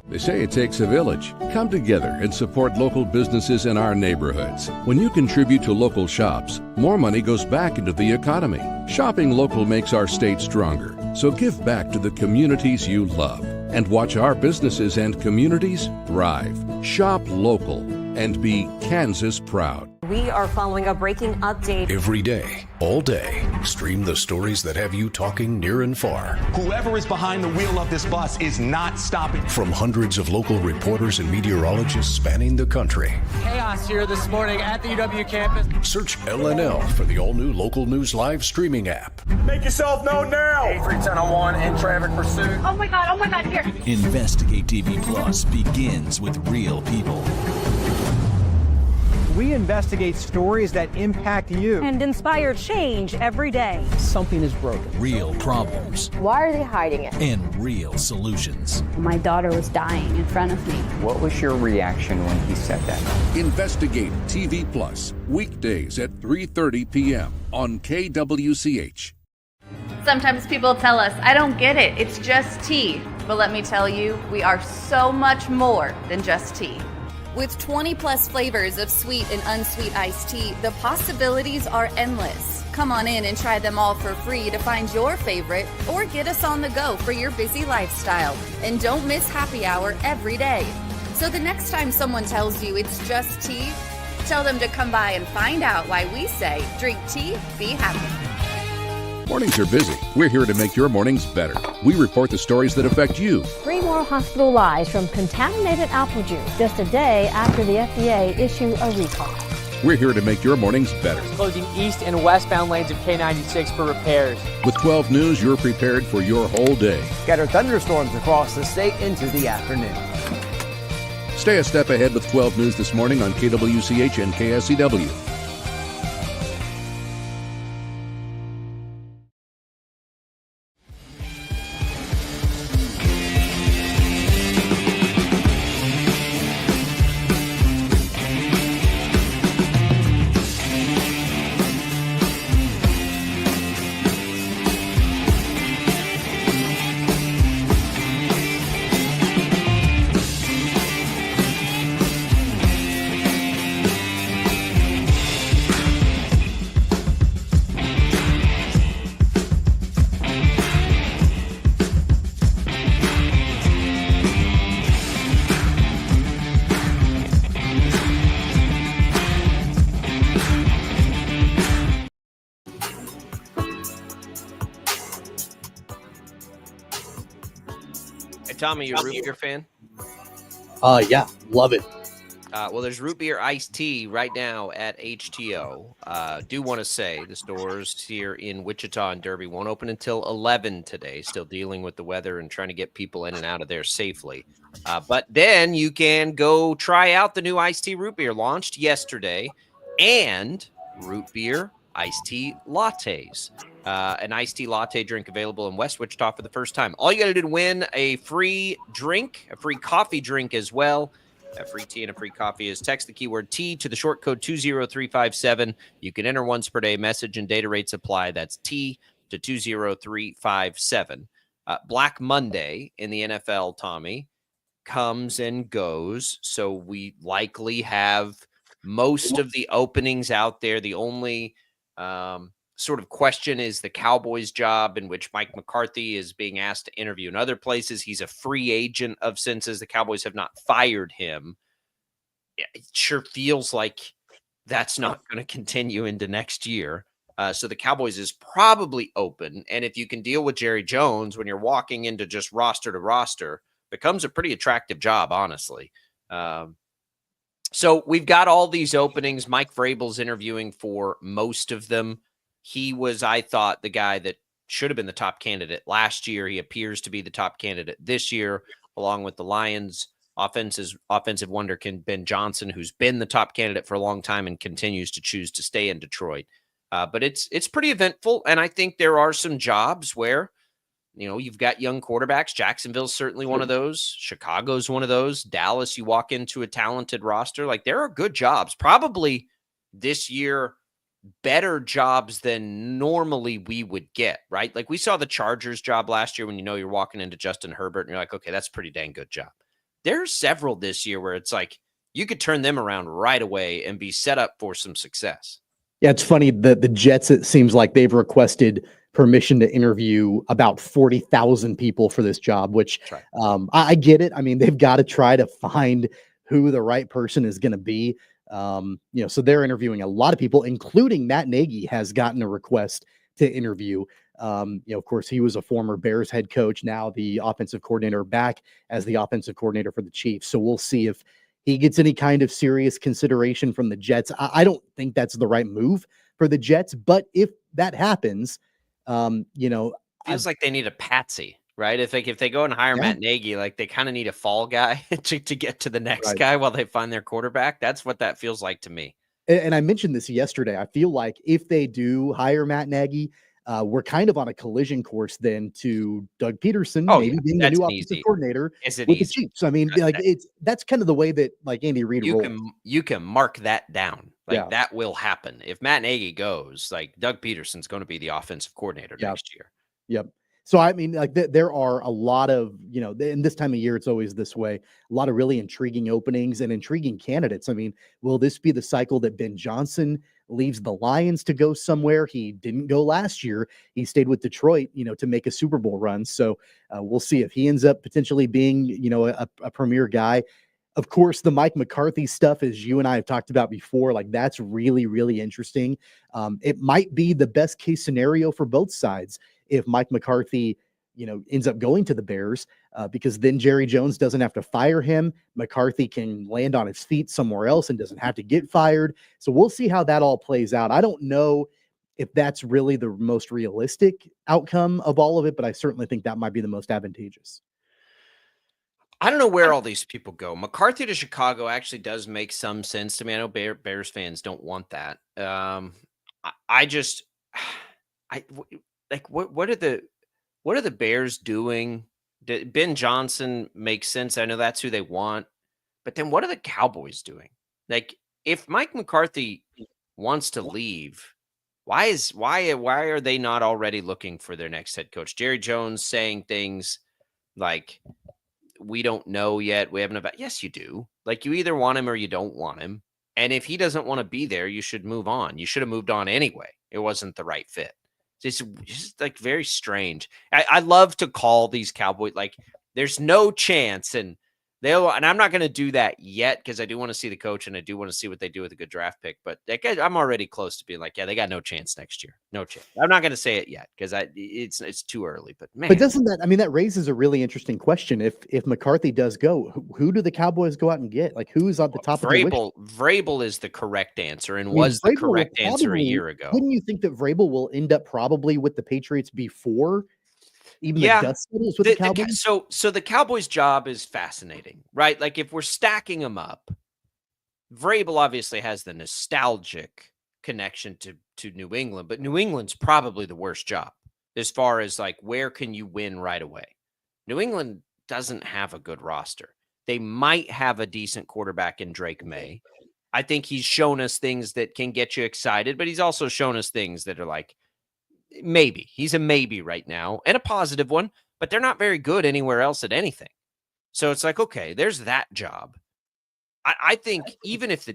They say it takes a village. Come together and support local businesses in our neighborhoods. When you contribute to local shops, more money goes back into the economy. Shopping local makes our state stronger. So give back to the communities you love and watch our businesses and communities thrive. Shop local and be Kansas proud. We are following a breaking update. Every day, all day, stream the stories that have you talking near and far. Whoever is behind the wheel of this bus is not stopping. From hundreds of local reporters and meteorologists spanning the country. Chaos here this morning at the UW campus. Search LNL for the all-new Local News Live streaming app. Make yourself known now. 310-1 in traffic pursuit. Oh my God, here. Investigate TV Plus begins with real people. We investigate stories that impact you. And inspire change every day. Something is broken. Real problems. Why are they hiding it? And real solutions. My daughter was dying in front of me. What was your reaction when he said that? Investigate TV Plus, weekdays at 3:30 p.m. on KWCH. Sometimes people tell us, I don't get it, it's just tea. But let me tell you, we are so much more than just tea. With 20 plus flavors of sweet and unsweet iced tea, the possibilities are endless. Come on in and try them all for free to find your favorite or get us on the go for your busy lifestyle. And don't miss happy hour every day. So the next time someone tells you it's just tea, tell them to come by and find out why we say drink tea, be happy. Mornings are busy. We're here to make your mornings better. We report the stories that affect you. 3 more hospital lies from contaminated apple juice just a day after the FDA issue a recall. We're here to make your mornings better. Closing east and westbound lanes of K96 for repairs. With 12 News, you're prepared for your whole day. Scattered thunderstorms across the state into the afternoon. Stay a step ahead with 12 News this morning on KWCH and KSCW. Tommy, you a root beer fan? Yeah, love it. Well, there's root beer iced tea right now at HTO. Do want to say the stores here in Wichita and Derby won't open until 11 today. Still dealing with the weather and trying to get people in and out of there safely. But then you can go try out the new iced tea root beer launched yesterday, and root beer iced tea lattes. An iced tea latte drink available in West Wichita for the first time. All you got to do to win a free drink, a free coffee drink as well. A free tea and a free coffee is text the keyword T to the short code 20357. You can enter once per day. Message and data rates apply. That's T to 20357. Black Monday in the NFL, Tommy, comes and goes. So we likely have most of the openings out there. The only sort of question is the Cowboys job, in which Mike McCarthy is being asked to interview in other places. He's a free agent of since the Cowboys have not fired him. it sure feels like that's not going to continue into next year. So the Cowboys is probably open. And if you can deal with Jerry Jones when you're walking into just roster to roster, becomes a pretty attractive job, honestly. So we've got all these openings. Mike Vrabel's interviewing for most of them. He was, I thought, the guy that should have been the top candidate last year. He appears to be the top candidate this year, along with the Lions offensive wonderkind Ben Johnson, who's been the top candidate for a long time and continues to choose to stay in Detroit. But it's pretty eventful, and I think there are some jobs where, you've got young quarterbacks. Jacksonville's certainly one of those. Chicago's one of those. Dallas, you walk into a talented roster. Like, there are good jobs. Probably this year, better jobs than normally we would get, right? Like, we saw the Chargers job last year when you're walking into Justin Herbert and you're like, okay, that's a pretty dang good job. There's several this year where it's like you could turn them around right away and be set up for some success. Yeah, it's funny. The Jets, it seems like they've requested permission to interview about 40,000 people for this job, which I get it. I mean, they've got to try to find who the right person is going to be. So they're interviewing a lot of people, including Matt Nagy has gotten a request to interview. Of course, he was a former Bears head coach, now the offensive coordinator, back as the offensive coordinator for the Chiefs. So we'll see if he gets any kind of serious consideration from the Jets. I don't think that's the right move for the Jets, but if that happens, feels like they need a patsy, right? If they go and hire Matt Nagy, like they kind of need a fall guy to get to the next guy while they find their quarterback. That's what that feels like to me. And I mentioned this yesterday. I feel like if they do hire Matt Nagy, we're kind of on a collision course then to Doug Peterson, maybe being the new offensive coordinator with the Chiefs. I mean, that's kind of the way that like Andy Reid rolls. You can mark that down. Like that will happen. If Matt Nagy goes, like Doug Peterson's going to be the offensive coordinator next year. Yep. So, I mean, like there are a lot of, in this time of year, it's always this way, a lot of really intriguing openings and intriguing candidates. I mean, will this be the cycle that Ben Johnson leaves the Lions to go somewhere? He didn't go last year. He stayed with Detroit, to make a Super Bowl run. So we'll see if he ends up potentially being, a premier guy. Of course, the Mike McCarthy stuff, as you and I have talked about before, like that's really, really interesting. It might be the best case scenario for both sides if Mike McCarthy, ends up going to the Bears, because then Jerry Jones doesn't have to fire him. McCarthy can land on his feet somewhere else and doesn't have to get fired. So we'll see how that all plays out. I don't know if that's really the most realistic outcome of all of it, but I certainly think that might be the most advantageous. I don't know where all these people go. McCarthy to Chicago actually does make some sense to me. I know Bears fans don't want that. What are the Bears doing? Ben Johnson makes sense. I know that's who they want, but then what are the Cowboys doing? Like, if Mike McCarthy wants to leave, why are they not already looking for their next head coach? Jerry Jones saying things like, we don't know yet. We haven't yes, you do. Like, you either want him or you don't want him. And if he doesn't want to be there, you should move on. You should have moved on anyway. It wasn't the right fit. It's just like very strange. I love to call these Cowboys, like there's no chance, and I'm not going to do that yet because I do want to see the coach and I do want to see what they do with a good draft pick. But I'm already close to being like, yeah, they got no chance next year. No chance. I'm not going to say it yet because it's too early. But man, doesn't that, I mean, that raises a really interesting question. If McCarthy does go, who do the Cowboys go out and get? Like, who's at the top of the list? Vrabel is the correct answer and was the correct answer a year ago. Wouldn't you think that Vrabel will end up probably with the Patriots before even the dust settles with the Cowboys? So the Cowboys job is fascinating, right? Like, if we're stacking them up, Vrabel obviously has the nostalgic connection to New England, but New England's probably the worst job as far as like, where can you win right away? New England doesn't have a good roster. They might have a decent quarterback in Drake May. I think he's shown us things that can get you excited, but he's also shown us things that are like, maybe. He's a maybe right now, and a positive one, but they're not very good anywhere else at anything. So it's like, okay, there's that job. I think even if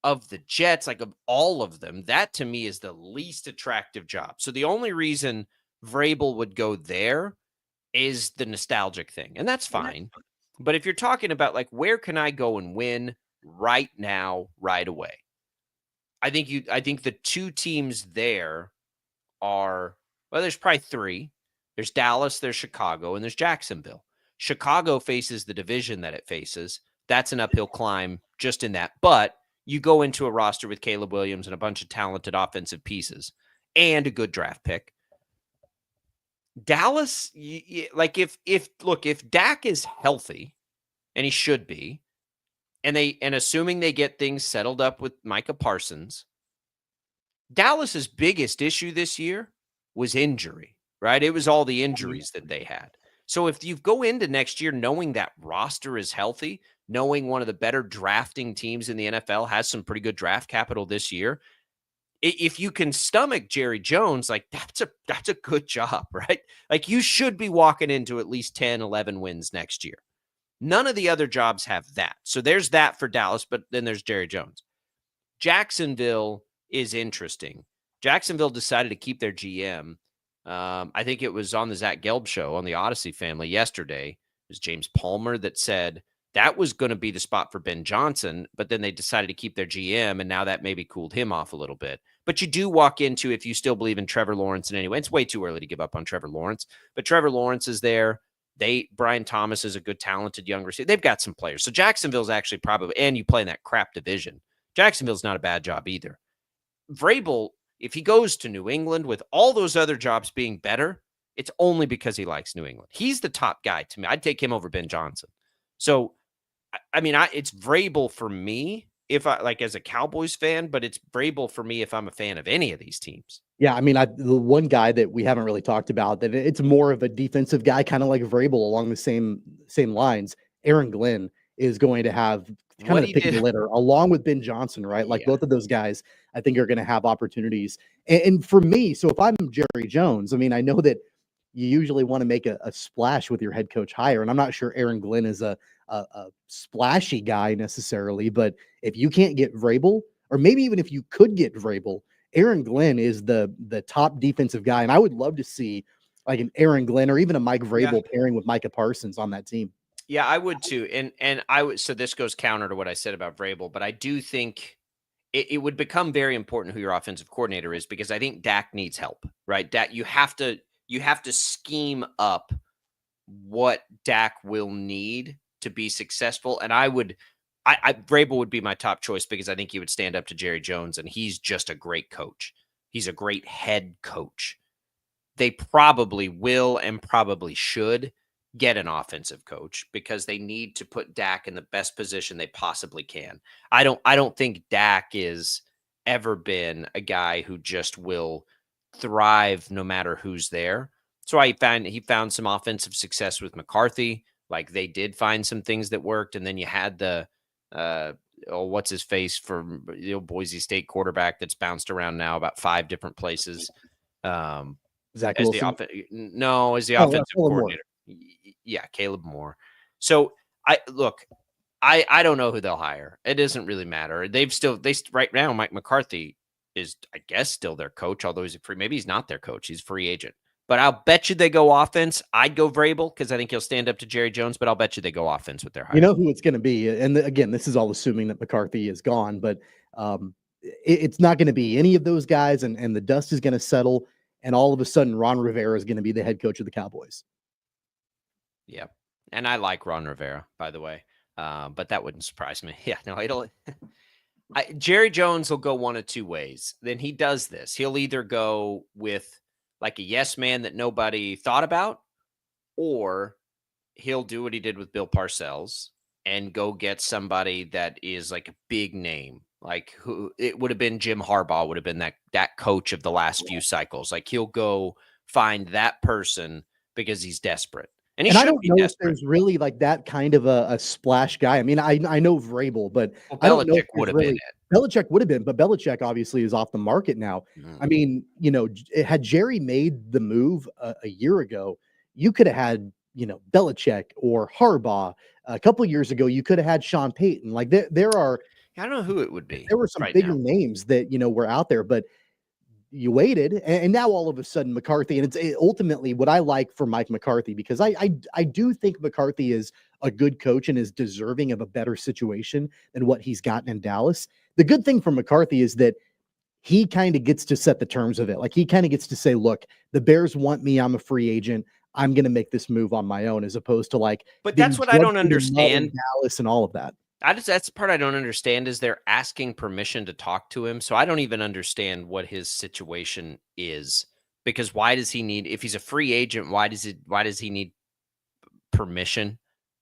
of the Jets, like of all of them, that to me is the least attractive job. So the only reason Vrabel would go there is the nostalgic thing, and that's fine. But if you're talking about like, where can I go and win? right now, right away. I think the two teams there are, well, there's probably three. There's Dallas, there's Chicago, and there's Jacksonville. Chicago faces the division that it faces. That's an uphill climb just in that. But you go into a roster with Caleb Williams and a bunch of talented offensive pieces and a good draft pick. Dallas, like if Dak is healthy, and he should be, and assuming they get things settled up with Micah Parsons, Dallas's biggest issue this year was injury, right? It was all the injuries that they had. So if you go into next year knowing that roster is healthy, knowing one of the better drafting teams in the NFL has some pretty good draft capital this year, if you can stomach Jerry Jones, like that's a good job, right? Like you should be walking into at least 10, 11 wins next year. None of the other jobs have that. So there's that for Dallas, but then there's Jerry Jones. Jacksonville is interesting. Jacksonville decided to keep their GM. I think it was on the Zach Gelb show on the Odyssey family yesterday. It was James Palmer that said that was going to be the spot for Ben Johnson, but then they decided to keep their GM, and now that maybe cooled him off a little bit. But you do walk into, if you still believe in Trevor Lawrence in any way, it's way too early to give up on Trevor Lawrence, but Trevor Lawrence is there. Brian Thomas is a good, talented young receiver. They've got some players. So Jacksonville's actually probably, and you play in that crap division. Jacksonville's not a bad job either. Vrabel, if he goes to New England with all those other jobs being better, it's only because he likes New England. He's the top guy to me. I'd take him over Ben Johnson. So, I mean, it's Vrabel for me if I like as a Cowboys fan, but it's Vrabel for me if I'm a fan of any of these teams. Yeah, I mean, the one guy that we haven't really talked about, that it's more of a defensive guy, kind of like Vrabel along the same lines. Aaron Glenn is going to have kind of the pick of the litter along with Ben Johnson, right? Like both of those guys, I think are going to have opportunities. And for me, so if I'm Jerry Jones, I mean, I know that you usually want to make a splash with your head coach hire, and I'm not sure Aaron Glenn is a splashy guy necessarily, but if you can't get Vrabel, or maybe even if you could get Vrabel, Aaron Glenn is the top defensive guy, and I would love to see like an Aaron Glenn or even a Mike Vrabel pairing with Micah Parsons on that team. Yeah, I would too, and I would. So this goes counter to what I said about Vrabel, but I do think it would become very important who your offensive coordinator is, because I think Dak needs help, right? Dak, you have to scheme up what Dak will need to be successful, and Vrabel would be my top choice because I think he would stand up to Jerry Jones, and he's just a great coach. He's a great head coach. They probably will and probably should get an offensive coach because they need to put Dak in the best position they possibly can. I don't think Dak is ever been a guy who just will thrive no matter who's there. So he found some offensive success with McCarthy. Like they did find some things that worked, and then you had the what's his face from Boise State quarterback that's bounced around now about 5 different places. Zach Wilson? As the offensive coordinator. Yeah, Caleb Moore. So I don't know who they'll hire. It doesn't really matter. Right now, Mike McCarthy is, I guess, still their coach, although he's maybe he's not their coach. He's a free agent. But I'll bet you they go offense. I'd go Vrabel because I think he'll stand up to Jerry Jones, but I'll bet you they go offense with their hire. You know who it's going to be? And again, this is all assuming that McCarthy is gone, but it's not going to be any of those guys, and the dust is going to settle, and all of a sudden Ron Rivera is going to be the head coach of the Cowboys. Yeah. And I like Ron Rivera, by the way. But that wouldn't surprise me. Yeah, no, Jerry Jones will go one of two ways. Then he does this. He'll either go with like a yes man that nobody thought about, or he'll do what he did with Bill Parcells and go get somebody that is like a big name. Like who it would have been Jim Harbaugh would have been that coach of the last few cycles. Like he'll go find that person because he's desperate. And I don't know if there's really like that kind of a splash guy. I mean, I know Vrabel, but I don't know if would have really, been it. Belichick would have been, but Belichick obviously is off the market now. I mean, had Jerry made the move a year ago, you could have had, Belichick or Harbaugh. A couple of years ago, you could have had Sean Payton. Like there are, I don't know who it would be. There were some bigger names that, were out there, but you waited, and now all of a sudden McCarthy, and it's ultimately what I like for Mike McCarthy, because I do think McCarthy is a good coach and is deserving of a better situation than what he's gotten in Dallas. The good thing for McCarthy is that he kind of gets to set the terms of it. Like, he kind of gets to say, look, the Bears want me. I'm a free agent. I'm going to make this move on my own, as opposed to like, but that's what I don't understand. Dallas and all of that. That's the part I don't understand, is they're asking permission to talk to him. So I don't even understand what his situation is, because why does he need, if he's a free agent, why does he need permission?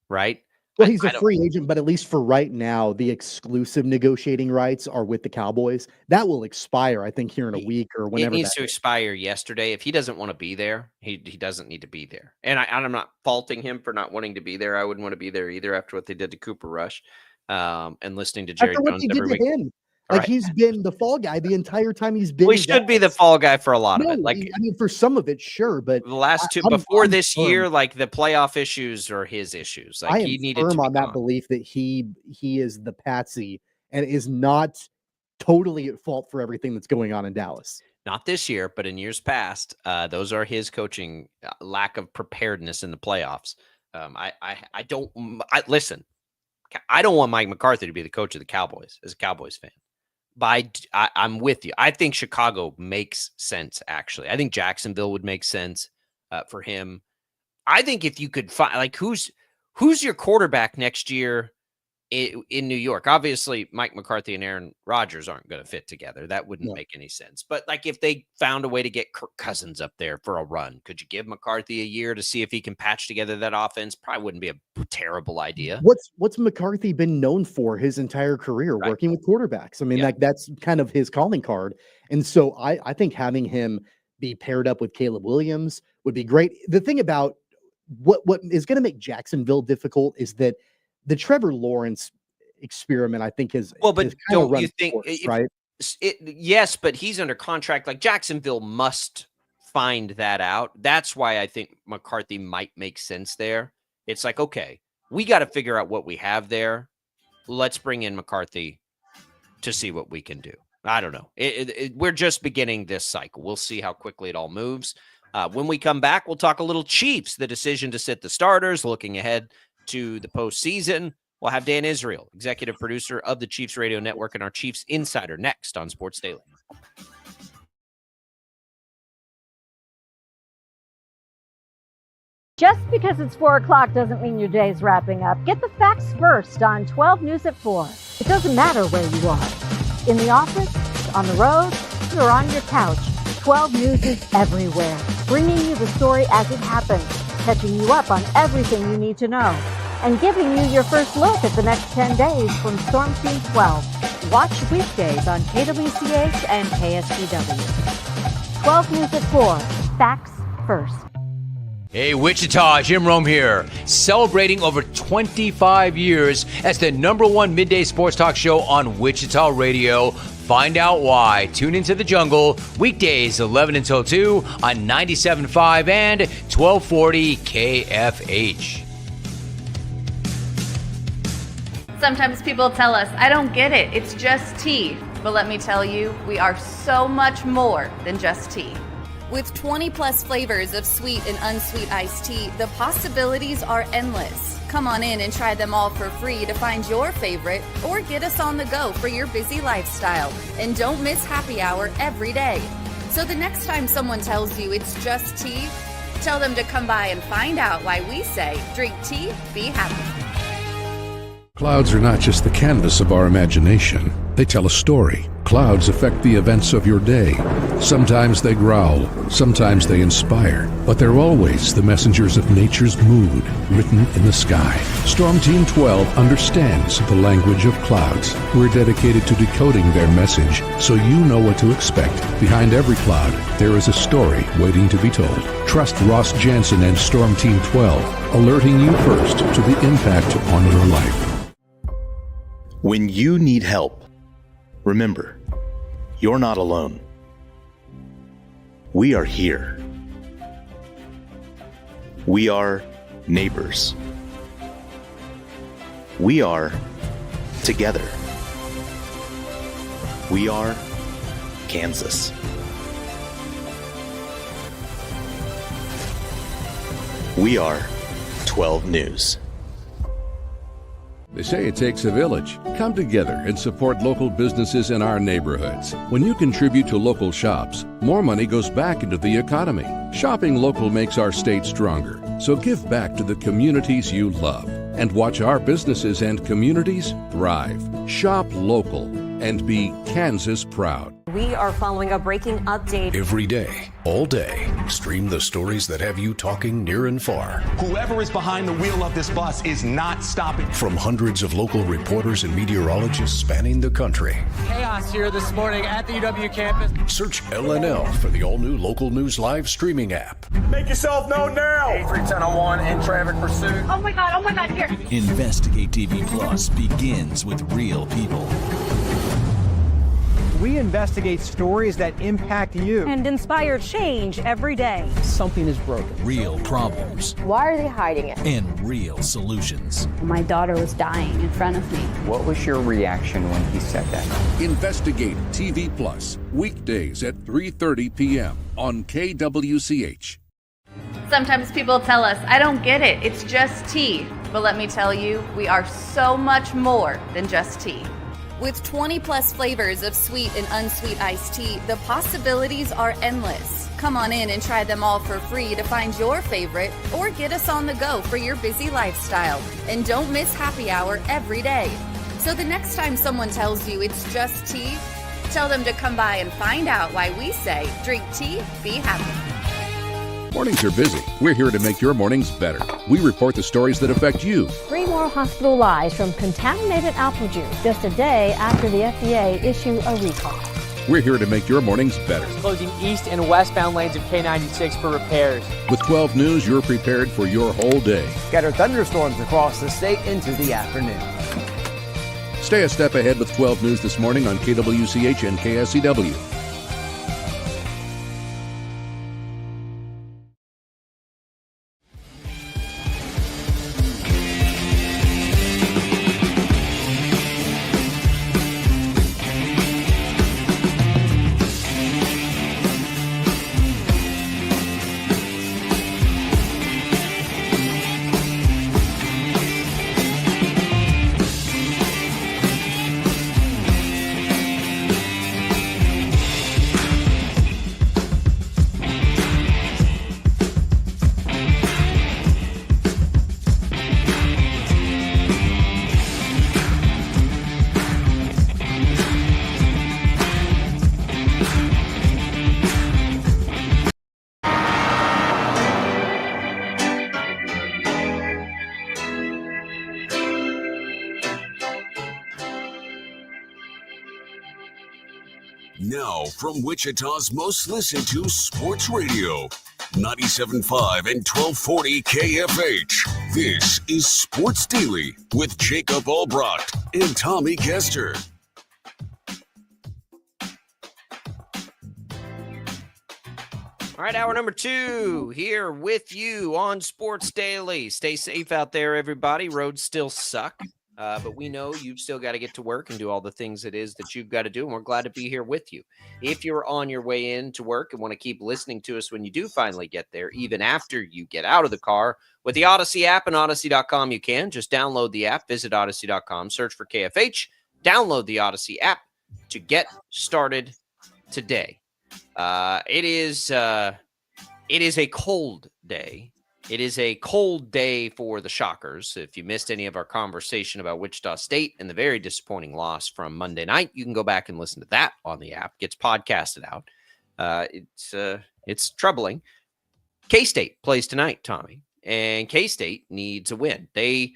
Right. Well, he's a free agent, but at least for right now, the exclusive negotiating rights are with the Cowboys. That will expire, I think, here in a week or whenever. It needs to expire yesterday. If he doesn't want to be there, he doesn't need to be there. And I'm not faulting him for not wanting to be there. I wouldn't want to be there either after what they did to Cooper Rush, and listening to Jerry Jones every week. Like, right. He's been the fall guy the entire time he's been. We should be the fall guy for a lot of it. Like, I mean, for some of it, sure, but the last two before this year, like the playoff issues are his issues. Like, he needed firm to on that belief that he is the patsy and is not totally at fault for everything that's going on in Dallas. Not this year, but in years past, those are his coaching lack of preparedness in the playoffs. Listen. I don't want Mike McCarthy to be the coach of the Cowboys as a Cowboys fan. But I'm with you. I think Chicago makes sense, actually. I think Jacksonville would make sense for him. I think if you could find, like, who's your quarterback next year in New York? Obviously, Mike McCarthy and Aaron Rodgers aren't going to fit together. That wouldn't make any sense. But, like, if they found a way to get Kirk Cousins up there for a run, could you give McCarthy a year to see if he can patch together that offense? Probably wouldn't be a terrible idea. What's McCarthy been known for his entire career? Right. Working with quarterbacks. I mean, like, that's kind of his calling card. And so I think having him be paired up with Caleb Williams would be great. The thing about what is going to make Jacksonville difficult is that the Trevor Lawrence experiment, I think, is but don't you think course, right? Yes, but he's under contract. Like, Jacksonville must find that out. That's why I think McCarthy might make sense there. It's like, okay, we got to figure out what we have there. Let's bring in McCarthy to see what we can do. I don't know. We're just beginning this cycle. We'll see how quickly it all moves. When we come back, we'll talk a little Chiefs, the decision to sit the starters, looking ahead to the postseason. We'll have Dan Israel, executive producer of the Chiefs Radio Network, and our Chiefs Insider next on Sports Daily. Just because it's 4 o'clock doesn't mean your day's wrapping up. Get the facts first on 12 News at 4. It doesn't matter where you are. In the office, on the road, or on your couch, 12 News is everywhere, bringing you the story as it happens, catching you up on everything you need to know, and giving you your first look at the next 10 days from Storm Team 12. Watch weekdays on KWCH and KSGW. 12 News at 4. Facts first. Hey, Wichita, Jim Rome here, celebrating over 25 years as the #1 midday sports talk show on Wichita Radio. Find out why. Tune into The Jungle, weekdays 11 until 2 on 97.5 and 1240 KFH. Sometimes people tell us, I don't get it, it's just tea. But let me tell you, we are so much more than just tea. With 20 plus flavors of sweet and unsweet iced tea, the possibilities are endless. Come on in and try them all for free to find your favorite, or get us on the go for your busy lifestyle. And don't miss happy hour every day. So the next time someone tells you it's just tea, tell them to come by and find out why we say, drink tea, be happy. Clouds are not just the canvas of our imagination. They tell a story. Clouds affect the events of your day. Sometimes they growl, sometimes they inspire, but they're always the messengers of nature's mood written in the sky. Storm Team 12 understands the language of clouds. We're dedicated to decoding their message so you know what to expect. Behind every cloud, there is a story waiting to be told. Trust Ross Jansen and Storm Team 12, alerting you first to the impact on your life. When you need help, remember, you're not alone. We are here. We are neighbors. We are together. We are Kansas. We are 12 News. They say it takes a village. Come together and support local businesses in our neighborhoods. When you contribute to local shops, more money goes back into the economy. Shopping local makes our state stronger. So give back to the communities you love and watch our businesses and communities thrive. Shop local and be Kansas proud. We are following a breaking update. Every day, all day, stream the stories that have you talking near and far. Whoever is behind the wheel of this bus is not stopping. From hundreds of local reporters and meteorologists spanning the country. Chaos here this morning at the UW campus. Search LNL for the all-new Local News Live streaming app. Make yourself known now. 31001 in traffic pursuit. Oh my God, here. Investigate TV Plus begins with real people. We investigate stories that impact you. And inspire change every day. Something is broken. Real problems Why are they hiding it? and real solutions. My daughter was dying in front of me. What was your reaction when he said that? Investigate TV Plus, weekdays at 3:30 p.m. on KWCH. Sometimes people tell us, I don't get it, it's just tea. But let me tell you, we are so much more than just tea. With 20 plus flavors of sweet and unsweet iced tea, the possibilities are endless. Come on in and try them all for free to find your favorite or get us on the go for your busy lifestyle. And don't miss happy hour every day. So the next time someone tells you it's just tea, tell them to come by and find out why we say drink tea, be happy. Mornings are busy. We're here to make your mornings better. We report the stories that affect you. 3 more hospital lies from contaminated apple juice just a day after the FDA issue a recall. We're here to make your mornings better. Closing east and westbound lanes of K96 for repairs. With 12 News, you're prepared for your whole day. Scattered thunderstorms across the state into the afternoon. Stay a step ahead with 12 News this morning on KWCH and KSCW. Now, from Wichita's most listened to sports radio, 97.5 and 1240 KFH. This is Sports Daily with Jacob Albrocht and Tommy Kester. All right, hour number 2 here with you on Sports Daily. Stay safe out there, everybody. Roads still suck. But we know you've still got to get to work and do all the things it is that you've got to do, and we're glad to be here with you. If you're on your way in to work and want to keep listening to us when you do finally get there, even after you get out of the car, with the Odyssey app and Odyssey.com, you can. Just download the app, visit Odyssey.com, search for KFH, download the Odyssey app to get started today. It is a cold day. It is a cold day for the Shockers. If you missed any of our conversation about Wichita State and the very disappointing loss from Monday night, you can go back and listen to that on the app. Gets podcasted out. It's troubling. K-State plays tonight, Tommy, and K-State needs a win. They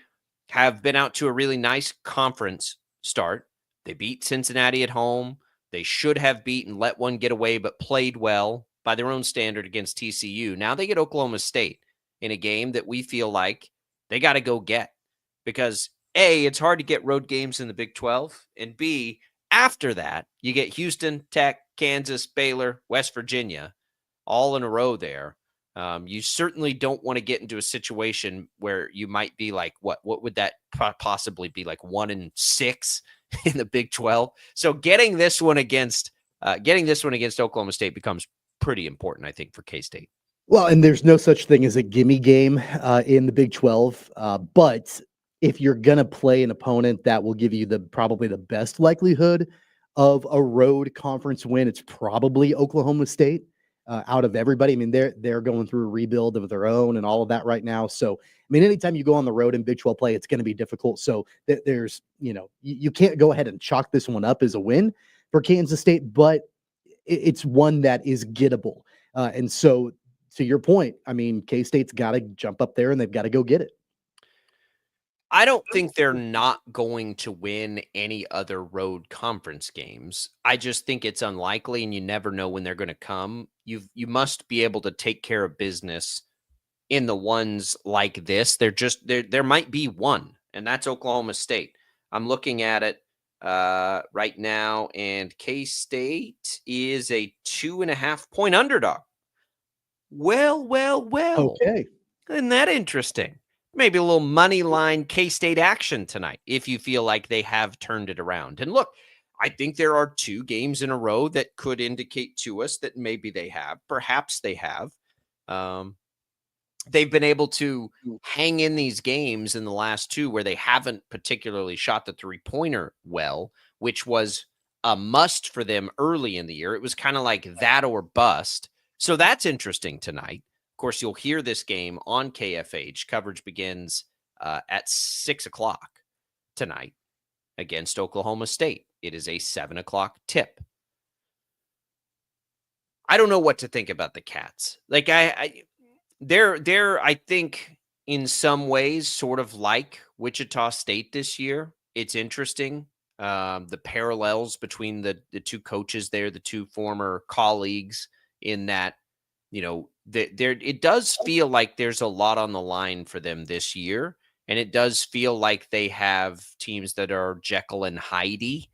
have been out to a really nice conference start. They beat Cincinnati at home. They should have beaten, let one get away, but played well by their own standard against TCU. Now they get Oklahoma State in a game that we feel like they got to go get, because A, it's hard to get road games in the Big 12, and B, after that, you get Houston, Tech, Kansas, Baylor, West Virginia, all in a row there. You certainly don't want to get into a situation where you might be like, what would that possibly be, like 1-6 in the Big 12? So getting this one against Oklahoma State becomes pretty important, I think, for K-State. Well, and there's no such thing as a gimme game in the Big 12. But if you're going to play an opponent that will give you probably the best likelihood of a road conference win, it's probably Oklahoma State out of everybody. I mean, they're going through a rebuild of their own and all of that right now. So, I mean, anytime you go on the road in Big 12 play, it's going to be difficult. So there's, you can't go ahead and chalk this one up as a win for Kansas State, but it's one that is gettable. And so, to your point, I mean, K-State's got to jump up there and they've got to go get it. I don't think they're not going to win any other road conference games. I just think it's unlikely, and you never know when they're going to come. You must be able to take care of business in the ones like this. There might be one, and that's Oklahoma State. I'm looking at it right now, and K-State is a 2.5-point underdog. Well. Okay. Isn't that interesting? Maybe a little money line K-State action tonight if you feel like they have turned it around. And look, I think there are 2 games in a row that could indicate to us that maybe they have. Perhaps they have. They've been able to hang in these games in the last 2 where they haven't particularly shot the three-pointer well, which was a must for them early in the year. It was kind of like that or bust. So that's interesting tonight. Of course, you'll hear this game on KFH. Coverage begins at 6 o'clock tonight against Oklahoma State. It is a 7 o'clock tip. I don't know what to think about the Cats. Like they're I think in some ways sort of like Wichita State this year. It's interesting. The parallels between the 2 coaches there, the 2 former colleagues, in that, it does feel like there's a lot on the line for them this year. And it does feel like they have teams that are Jekyll and Hyde.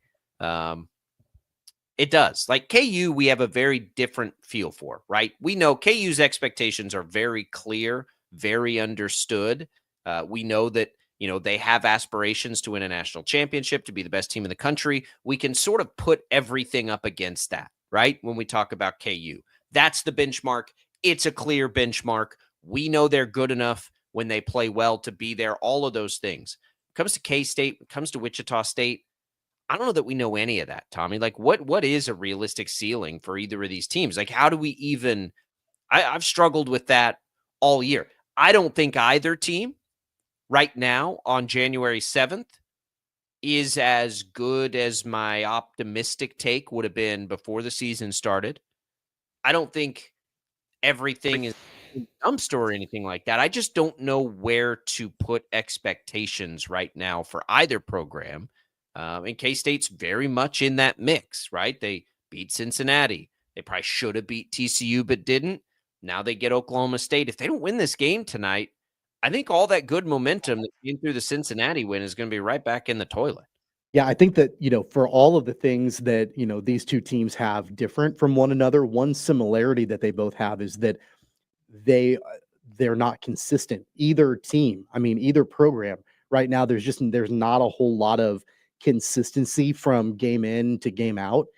It does. Like KU, we have a very different feel for, right? We know KU's expectations are very clear, very understood. We know that, they have aspirations to win a national championship, to be the best team in the country. We can sort of put everything up against that, right? When we talk about KU. That's the benchmark. It's a clear benchmark. We know they're good enough when they play well to be there. All of those things. When it comes to K-State, when it comes to Wichita State, I don't know that we know any of that, Tommy. Like, what is a realistic ceiling for either of these teams? Like, how do we even – I've struggled with that all year. I don't think either team right now on January 7th is as good as my optimistic take would have been before the season started. I don't think everything is a dumpster or anything like that. I just don't know where to put expectations right now for either program. And K-State's very much in that mix, right? They beat Cincinnati. They probably should have beat TCU, but didn't. Now they get Oklahoma State. If they don't win this game tonight, I think all that good momentum that came through the Cincinnati win is going to be right back in the toilet. Yeah, I think that, for all of the things that, these 2 teams have different from one another, one similarity that they both have is that they're not consistent. Either team, either program right now, there's not a whole lot of consistency from game in to game out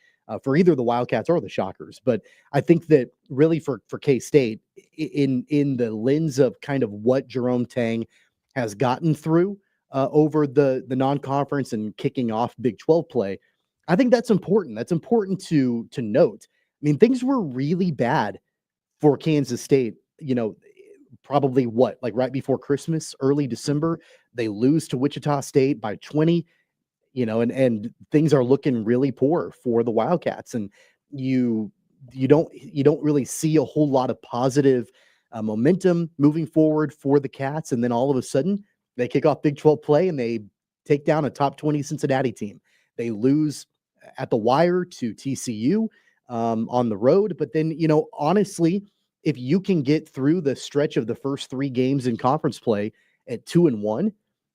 for either the Wildcats or the Shockers. But I think that really for K-State, in the lens of kind of what Jerome Tang has gotten through over the non-conference and kicking off Big 12 play, I think that's important. That's important to note. I mean, things were really bad for Kansas State, probably right before Christmas, early December. They lose to Wichita State by 20, and things are looking really poor for the Wildcats. And you don't really see a whole lot of positive momentum moving forward for the Cats. And then all of a sudden, they kick off Big 12 play and they take down a top 20 Cincinnati team. They lose at the wire to TCU on the road. But then, honestly, if you can get through the stretch of the first 3 games in conference play at 2-1,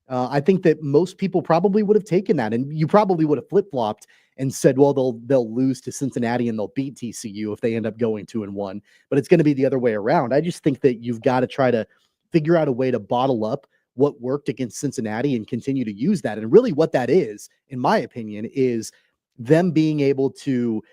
I think that most people probably would have taken that. And you probably would have flip-flopped and said, well, they'll lose to Cincinnati and they'll beat TCU if they end up going 2-1. But it's going to be the other way around. I just think that you've got to try to figure out a way to bottle up what worked against Cincinnati and continue to use that. And really what that is, in my opinion, is them being able to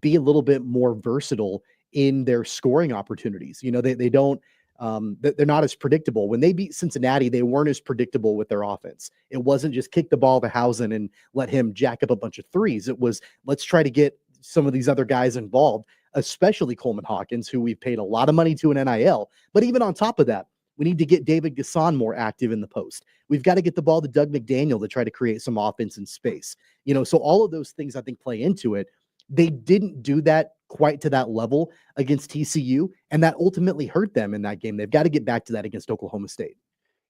be a little bit more versatile in their scoring opportunities. You know, they don't, they're not as predictable. When they beat Cincinnati, they weren't as predictable with their offense. It wasn't just kick the ball to Housen and let him jack up a bunch of threes. It was, let's try to get some of these other guys involved, especially Coleman Hawkins, who we've paid a lot of money to in NIL. But even on top of that, we need to get David Gasson more active in the post. We've got to get the ball to Doug McDaniel to try to create some offense in space. You know, so all of those things I think play into it. They didn't do that quite to that level against TCU, and that ultimately hurt them in that game. They've got to get back to that against Oklahoma State.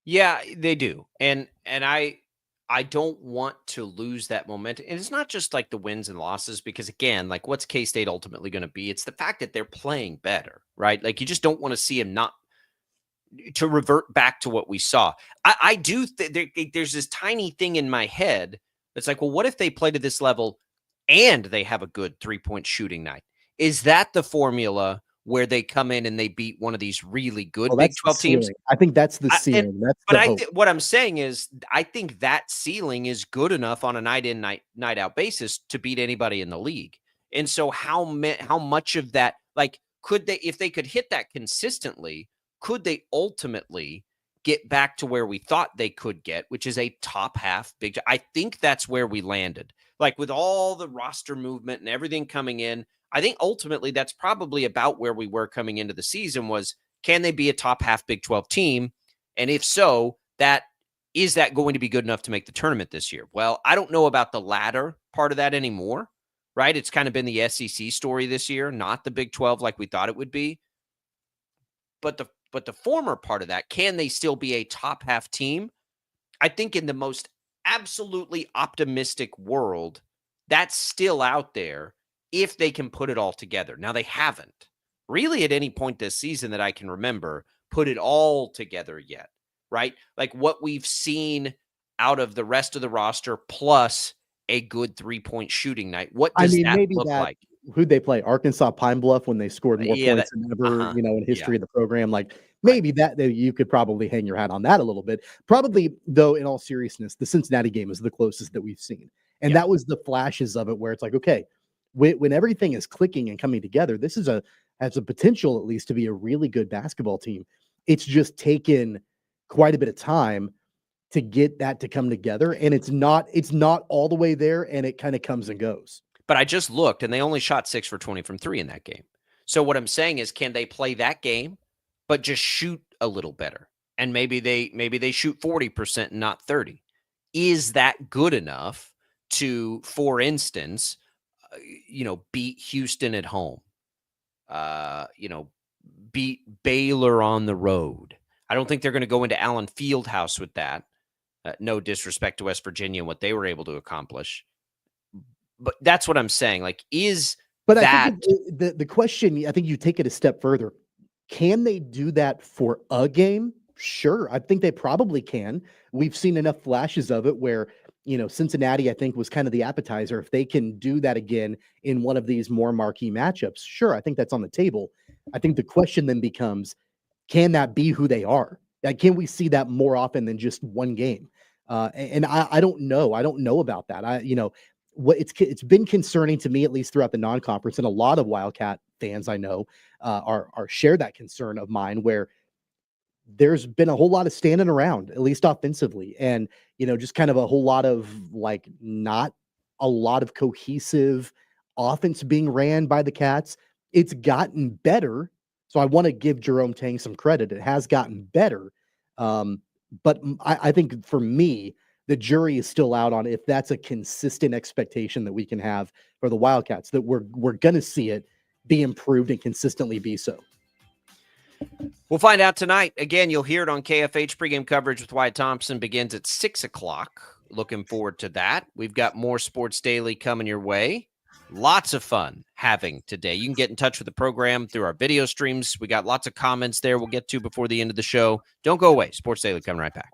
Yeah, they do. And I don't want to lose that momentum. And it's not just like the wins and losses, because again, like what's K-State ultimately going to be? It's the fact that they're playing better, right? Like you just don't want to see them not to revert back to what we saw. I do there's this tiny thing in my head that's like, well, what if they play to this level and they have a good 3-point shooting night? Is that the formula where they come in and they beat one of these really good Big 12 teams? I think that's the ceiling. What I'm saying is, I think that ceiling is good enough on a night in, night out basis to beat anybody in the league. And so how much of that, like, could they, if they could hit that consistently, could they ultimately get back to where we thought they could get, which is a top half Big? I think that's where we landed. Like with all the roster movement and everything coming in, I think ultimately that's probably about where we were coming into the season was, can they be a top half Big 12 team? And if so, is that going to be good enough to make the tournament this year? Well, I don't know about the latter part of that anymore, right? It's kind of been the SEC story this year, not the Big 12 like we thought it would be. But the former part of that, can they still be a top half team? I think in the most absolutely optimistic world, that's still out there if they can put it all together. Now, they haven't really at any point this season that I can remember put it all together yet, right? Like what we've seen out of the rest of the roster plus a good 3-point shooting night. What does that look like? Who'd they play? Arkansas Pine Bluff, when they scored more points than ever, in history of the program. Like maybe that you could probably hang your hat on that a little bit. Probably, though, in all seriousness, the Cincinnati game is the closest that we've seen. And that was the flashes of it where it's like, okay, when everything is clicking and coming together, this has a potential at least to be a really good basketball team. It's just taken quite a bit of time to get that to come together, and it's not all the way there, and it kind of comes and goes. But I just looked, and they only shot 6 for 20 from 3 in that game. So what I'm saying is, can they play that game, but just shoot a little better? And maybe they shoot 40% and not 30. Is that good enough to, for instance, beat Houston at home, beat Baylor on the road? I don't think they're going to go into Allen Fieldhouse with that. No disrespect to West Virginia and what they were able to accomplish. But that's what I'm saying. Like, I think the question, I think you take it a step further. Can they do that for a game? Sure. I think they probably can. We've seen enough flashes of it where, Cincinnati, I think, was kind of the appetizer. If they can do that again in one of these more marquee matchups, sure, I think that's on the table. I think the question then becomes, can that be who they are? Like, can we see that more often than just one game? And I don't know. I don't know about that. It's been concerning to me, at least throughout the non-conference, and a lot of Wildcat fans I know are share that concern of mine, where there's been a whole lot of standing around, at least offensively, and just kind of a whole lot of not a lot of cohesive offense being ran by the Cats. It's gotten better, so I want to give Jerome Tang some credit. It has gotten better, but I think for me, the jury is still out on if that's a consistent expectation that we can have for the Wildcats, that we're going to see it be improved and consistently be so. We'll find out tonight. Again, you'll hear it on KFH. Pregame coverage with Wyatt Thompson begins at 6 o'clock. Looking forward to that. We've got more Sports Daily coming your way. Lots of fun having today. You can get in touch with the program through our video streams. We got lots of comments there we'll get to before the end of the show. Don't go away. Sports Daily coming right back.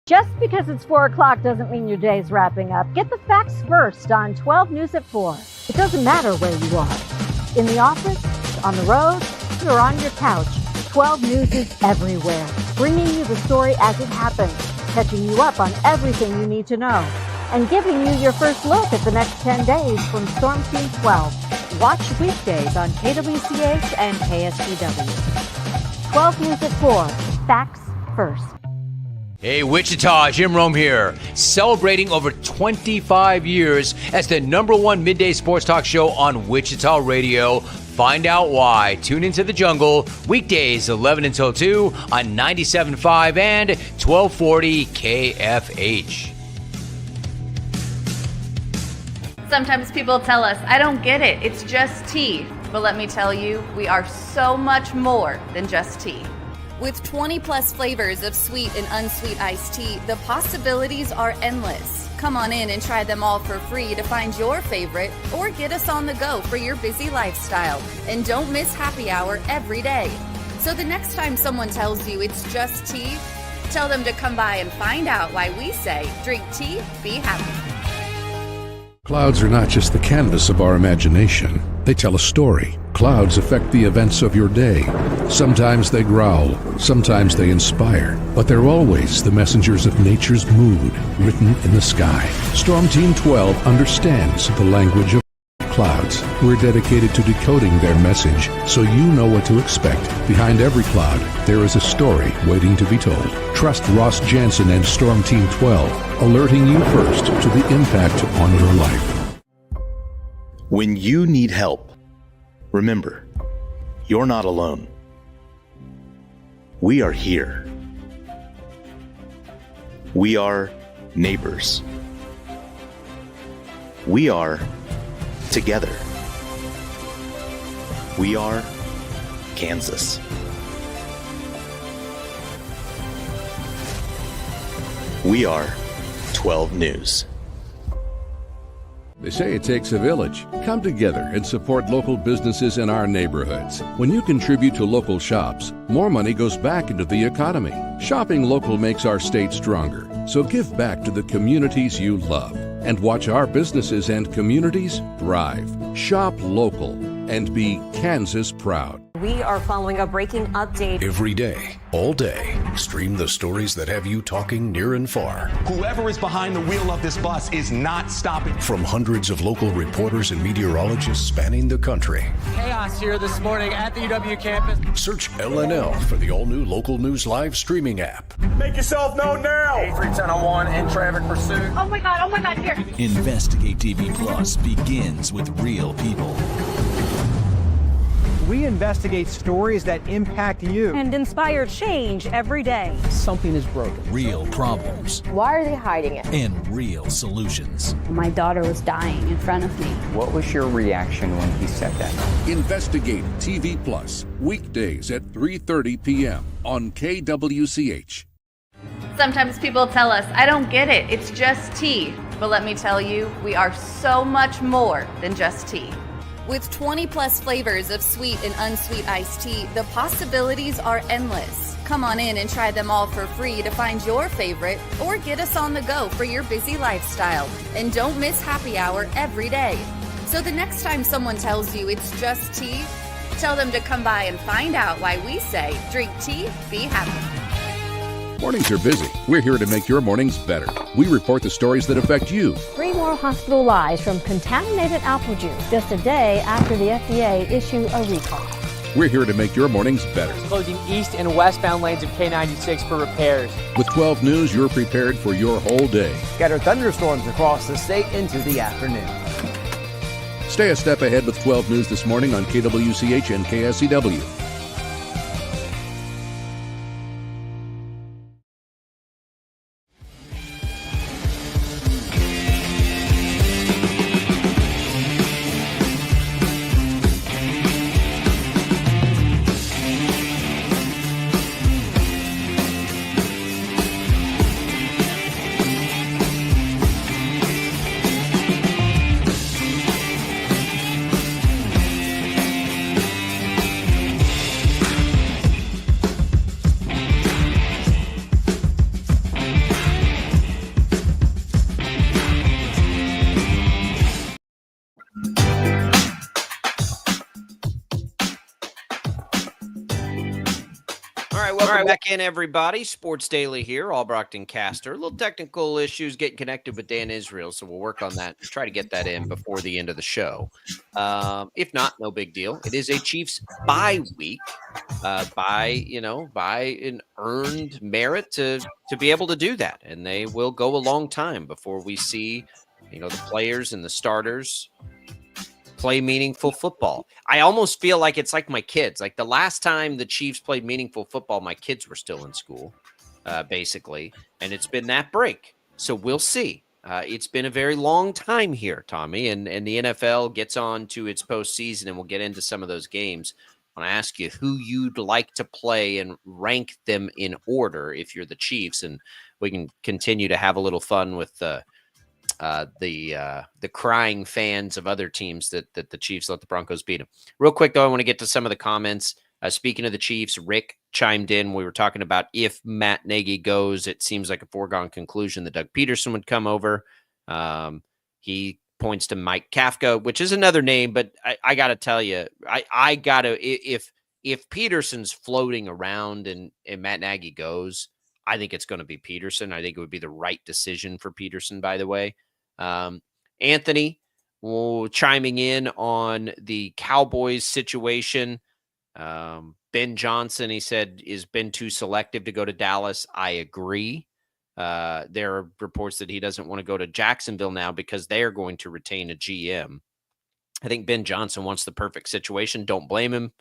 Just because it's 4 o'clock doesn't mean your day's wrapping up. Get the facts first on 12 News at 4. It doesn't matter where you are. In the office, on the road, or on your couch, 12 News is everywhere, bringing you the story as it happens, catching you up on everything you need to know, and giving you your first look at the next 10 days from Storm Team 12. Watch weekdays on KWCH and KSPW. 12 News at 4. Facts first. Hey, Wichita, Jim Rome here, celebrating over 25 years as the #1 midday sports talk show on Wichita Radio. Find out why. Tune into The Jungle, weekdays 11 until 2 on 97.5 and 1240 KFH. Sometimes people tell us, I don't get it, it's just tea. But let me tell you, we are so much more than just tea. With 20 plus flavors of sweet and unsweet iced tea, the possibilities are endless. Come on in and try them all for free to find your favorite or get us on the go for your busy lifestyle. And don't miss happy hour every day. So the next time someone tells you it's just tea, tell them to come by and find out why we say, drink tea, be happy. Clouds are not just the canvas of our imagination. They tell a story. Clouds affect the events of your day. Sometimes they growl, sometimes they inspire, but they're always the messengers of nature's mood written in the sky. Storm Team 12 understands the language of clouds. We're dedicated to decoding their message so you know what to expect. Behind every cloud, there is a story waiting to be told. Trust Ross Jansen and Storm Team 12, alerting you first to the impact on your life. When you need help, remember, you're not alone. We are here. We are neighbors. We are together. We are Kansas. We are 12 News. They say it takes a village. Come together and support local businesses in our neighborhoods. When you contribute to local shops, more money goes back into the economy. Shopping local makes our state stronger. So give back to the communities you love and watch our businesses and communities thrive. Shop local and be Kansas proud. We are following a breaking update. Every day, all day, stream the stories that have you talking near and far. Whoever is behind the wheel of this bus is not stopping. From hundreds of local reporters and meteorologists spanning the country. Chaos here this morning at the UW campus. Search LNL for the all-new Local News Live streaming app. Make yourself known now. 310-01 in traffic pursuit. Oh my God, here. Investigate TV Plus begins with real people. We investigate stories that impact you. And inspire change every day. Something is broken. Real problems. Why are they hiding it? And real solutions. My daughter was dying in front of me. What was your reaction when he said that? Investigate TV Plus, weekdays at 3:30 p.m. on KWCH. Sometimes people tell us, I don't get it, it's just tea. But let me tell you, we are so much more than just tea. With 20 plus flavors of sweet and unsweet iced tea, the possibilities are endless. Come on in and try them all for free to find your favorite or get us on the go for your busy lifestyle. And don't miss happy hour every day. So the next time someone tells you it's just tea, tell them to come by and find out why we say, drink tea, be happy. Mornings are busy. We're here to make your mornings better. We report the stories that affect you. 3 more hospital lies from contaminated apple juice just a day after the FDA issued a recall. We're here to make your mornings better. Closing east and westbound lanes of K96 for repairs. With 12 News, you're prepared for your whole day. Scattered thunderstorms across the state into the afternoon. Stay a step ahead with 12 News this morning on KWCH and KSCW. back in, everybody. Sports Daily here. Albrocht Caster. A little technical issues getting connected with Dan Israel, so we'll work on that. Try to get that in before the end of the show. If not, no big deal. It is a Chiefs bye week, by an earned merit to be able to do that, and they will go a long time before we see, the players and the starters play meaningful football. I almost feel like it's like my kids. Like the last time the Chiefs played meaningful football, my kids were still in school, basically. And it's been that break. So we'll see. It's been a very long time here, Tommy, and the NFL gets on to its postseason, and we'll get into some of those games. I want to ask you who you'd like to play and rank them in order if you're the Chiefs, and we can continue to have a little fun with the crying fans of other teams that the Chiefs let the Broncos beat them. Real quick, though, I want to get to some of the comments. Speaking of the Chiefs, Rick chimed in. We were talking about if Matt Nagy goes, it seems like a foregone conclusion that Doug Peterson would come over. He points to Mike Kafka, which is another name, but I got to tell you, if Peterson's floating around and Matt Nagy goes, I think it's going to be Peterson. I think it would be the right decision for Peterson, by the way. Anthony chiming in on the Cowboys situation. Ben Johnson, he said, is Ben too selective to go to Dallas? I agree. There are reports that he doesn't want to go to Jacksonville now because they are going to retain a GM. I think Ben Johnson wants the perfect situation. Don't blame him.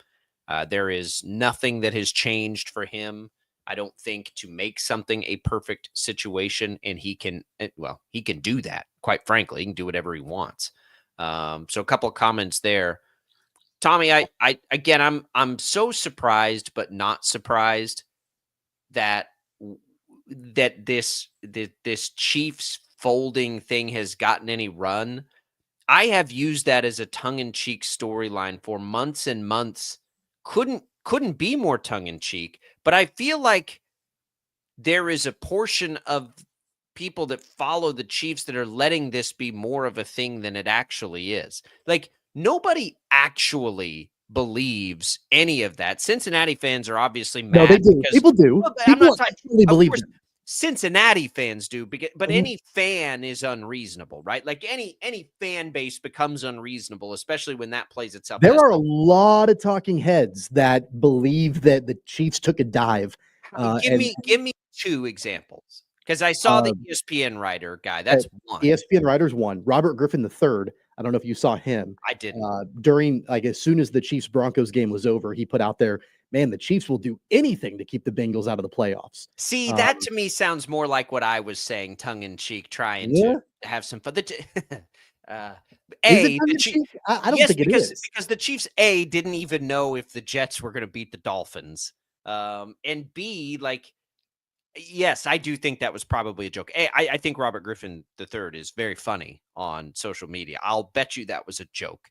There is nothing that has changed for him, I don't think, to make something a perfect situation, and he can do that. Quite frankly, he can do whatever he wants. So a couple of comments there. Tommy, I'm so surprised, but not surprised that this Chiefs folding thing has gotten any run. I have used that as a tongue-in-cheek storyline for months and months. Couldn't be more tongue-in-cheek, but I feel like there is a portion of people that follow the Chiefs that are letting this be more of a thing than it actually is. Like, nobody actually believes any of that. Cincinnati fans are obviously mad. No, they do. People do. People actually believe it. Cincinnati fans do, but any fan is unreasonable, right? Like any fan base becomes unreasonable, especially when that plays itself. There are a lot of talking heads that believe that the Chiefs took a dive. Give me two examples, because I saw the ESPN writer guy. That's one. ESPN writer's one. Robert Griffin III. I don't know if you saw him. I didn't. During, as soon as the Chiefs Broncos game was over, he put out there, man, the Chiefs will do anything to keep the Bengals out of the playoffs. See, that to me sounds more like what I was saying, tongue in cheek, trying to have some fun. I don't think it is. Because the Chiefs, A, didn't even know if the Jets were going to beat the Dolphins. And B, yes, I do think that was probably a joke. I think Robert Griffin III is very funny on social media. I'll bet you that was a joke.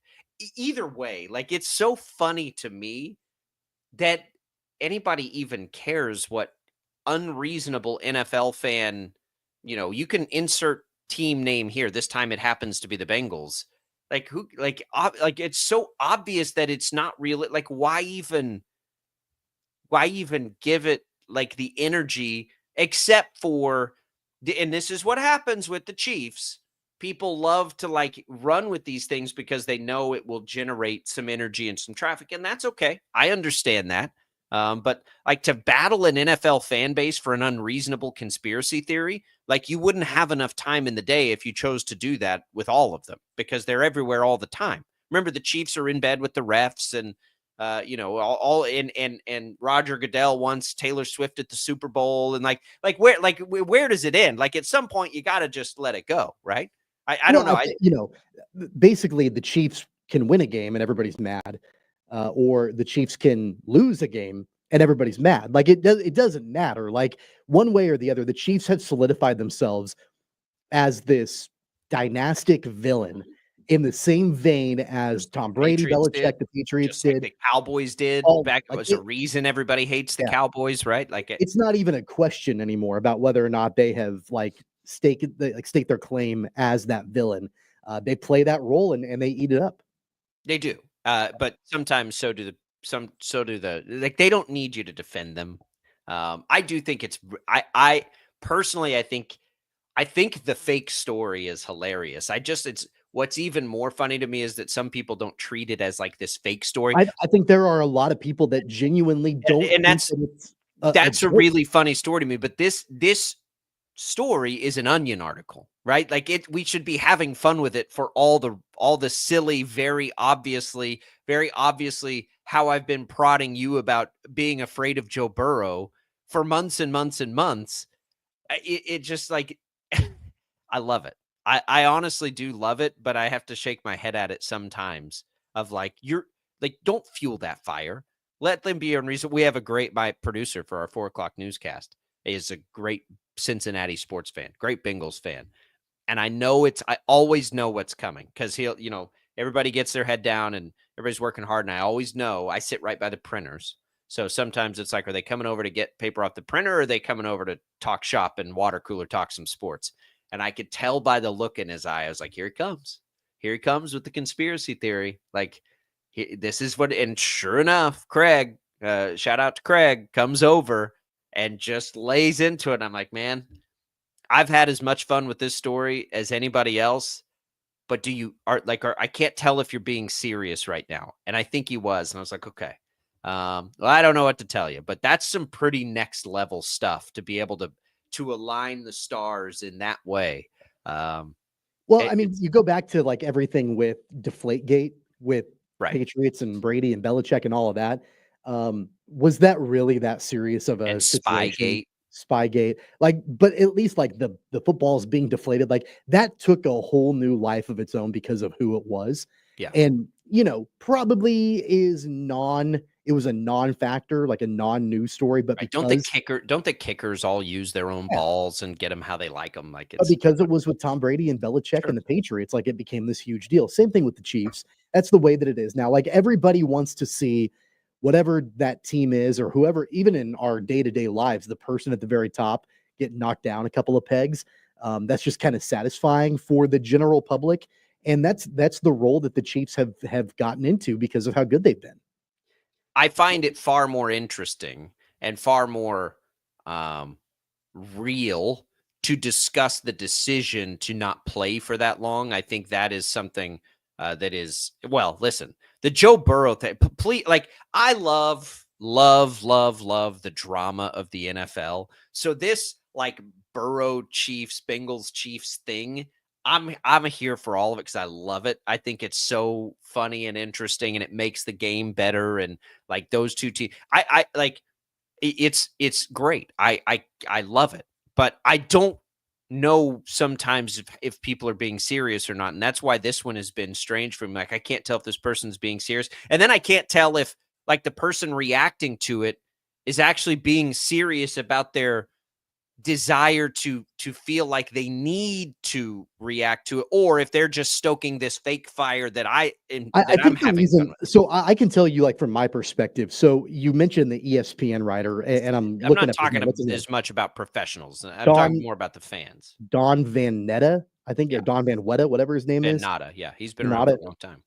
Either way, it's so funny to me that anybody even cares what unreasonable NFL fan, you can insert team name here. This time it happens to be the Bengals. It's so obvious that it's not real. Why even give it the energy, except for and this is what happens with the Chiefs. People love to run with these things because they know it will generate some energy and some traffic, and that's okay. I understand that. But to battle an NFL fan base for an unreasonable conspiracy theory, you wouldn't have enough time in the day if you chose to do that with all of them, because they're everywhere all the time. Remember, the Chiefs are in bed with the refs, and and Roger Goodell wants Taylor Swift at the Super Bowl, and where does it end? At some point you got to just let it go, right? I don't know. Basically the Chiefs can win a game and everybody's mad, or the Chiefs can lose a game and everybody's mad. It doesn't matter. One way or the other, the Chiefs have solidified themselves as this dynastic villain in the same vein as Tom Brady, Belichick, the Patriots did. The Cowboys did. Back was a reason everybody hates the Cowboys, right? It's not even a question anymore about whether or not they have stake their claim as that villain. They play that role and they eat it up. They do. But sometimes so do the they don't need you to defend them. I do think I personally, I think the fake story is hilarious. It's what's even more funny to me is that some people don't treat it as like this fake story. I think there are a lot of people that genuinely don't. And that's it's a really funny story to me. But this story is an Onion article, right? Like we should be having fun with it for all the silly, very obviously how I've been prodding you about being afraid of Joe Burrow for months and months and months. It just like, I love it. I honestly do love it, but I have to shake my head at it sometimes of like, don't fuel that fire. Let them be unreasonable. We have my producer for our 4:00 newscast is a great Cincinnati sports fan, great Bengals fan. And I always know what's coming because everybody gets their head down and everybody's working hard. And I always know I sit right by the printers. So sometimes it's like, are they coming over to get paper off the printer or are they coming over to talk shop and water cooler, talk some sports? And I could tell by the look in his eye. I was like, here he comes. Here he comes with the conspiracy theory. Like, this is what, and sure enough, Craig, shout out to Craig, comes over and just lays into it. I'm like, man, I've had as much fun with this story as anybody else, but I can't tell if you're being serious right now. And I think he was. And I was like, okay, well, I don't know what to tell you, but that's some pretty next level stuff to be able to align the stars in that way. Well, I mean, you go back to like everything with Deflategate with Patriots and Brady and Belichick and all of that. Was that really that serious of a situation? Spygate, like, but at least like the football's being deflated, like that took a whole new life of its own because of who it was. Yeah. And probably it was a non-factor, like a non-news story, but don't the kickers all use their own balls and get them how they like them? Like because it was with Tom Brady and Belichick and the Patriots, like it became this huge deal. Same thing with the Chiefs. That's the way that it is now. Like everybody wants to see whatever that team is or whoever, even in our day-to-day lives, the person at the very top get knocked down a couple of pegs. That's just kind of satisfying for the general public. And that's the role that the Chiefs have gotten into because of how good they've been. I find it far more interesting and far more real to discuss the decision to not play for that long. I think that is something that is, well, listen, the Joe Burrow thing, please, like I love the drama of the NFL. So this like Burrow Chiefs, Bengals Chiefs thing, I'm here for all of it because I love it. I think it's so funny and interesting, and it makes the game better. And like those two teams, I like it's great. I love it, but I don't know sometimes if people are being serious or not, and that's why this one has been strange for me. Like I can't tell if this person's being serious, and then I can't tell if like the person reacting to it is actually being serious about their desire to feel like they need to react to it, or if they're just stoking this fake fire that I think the reason. So I can tell you, like from my perspective. So you mentioned the ESPN writer, and I'm not talking as much about professionals. I'm talking more about the fans. Don Van Netta, I think, or Don Van Wetta, whatever his name is. Nada, yeah, he's been around for a long time.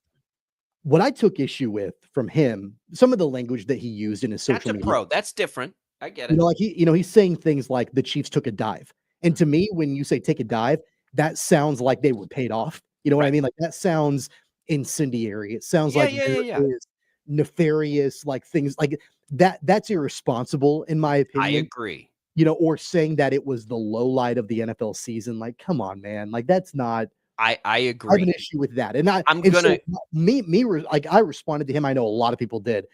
What I took issue with from him, some of the language that he used in his social media. Pro. That's different. I get it. Like he's saying things like the Chiefs took a dive. And to me, when you say take a dive, that sounds like they were paid off. You know what I mean? Like that sounds incendiary. It sounds like there is nefarious, like things like that. That's irresponsible, in my opinion. I agree. Or saying that it was the low light of the NFL season. Like, come on, man. Like that's not. I agree. I have an issue with that. And I responded to him. I know a lot of people did.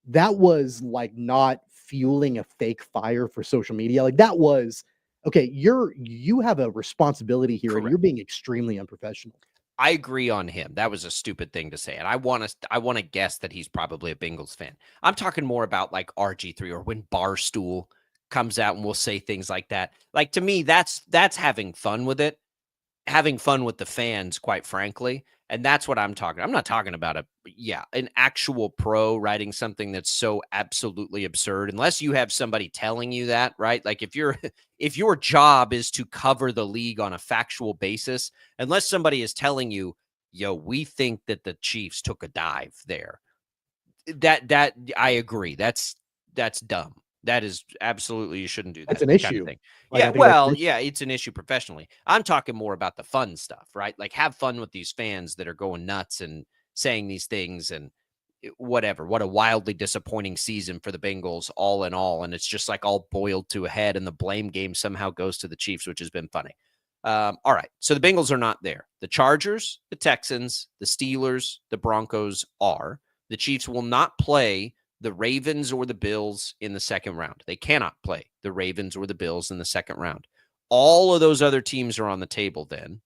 That was like not fueling a fake fire for social media. Like that was okay. You have a responsibility here. Correct. And you're being extremely unprofessional. I agree on him. That was a stupid thing to say. And I want to guess that he's probably a Bengals fan. I'm talking more about like RG3 or when Barstool comes out and will say things like that. Like to me, that's having fun with it. Having fun with the fans, quite frankly. And that's what I'm talking. I'm not talking about an actual pro writing something that's so absolutely absurd, unless you have somebody telling you that, right? Like if your job is to cover the league on a factual basis, unless somebody is telling you, yo, we think that the Chiefs took a dive there. That I agree. That's dumb. That is absolutely, you shouldn't do that. That's an kind issue. of thing. Like, I Yeah, think that's well, an issue. yeah, it's an issue professionally. I'm talking more about the fun stuff, right? Like, have fun with these fans that are going nuts and saying these things and whatever. What a wildly disappointing season for the Bengals, all in all. And it's just like all boiled to a head, and the blame game somehow goes to the Chiefs, which has been funny. All right. So the Bengals are not there. The Chargers, the Texans, the Steelers, the Broncos are. The Chiefs will not play the Ravens or the Bills in the second round. They cannot play the Ravens or the Bills in the second round. All of those other teams are on the table then.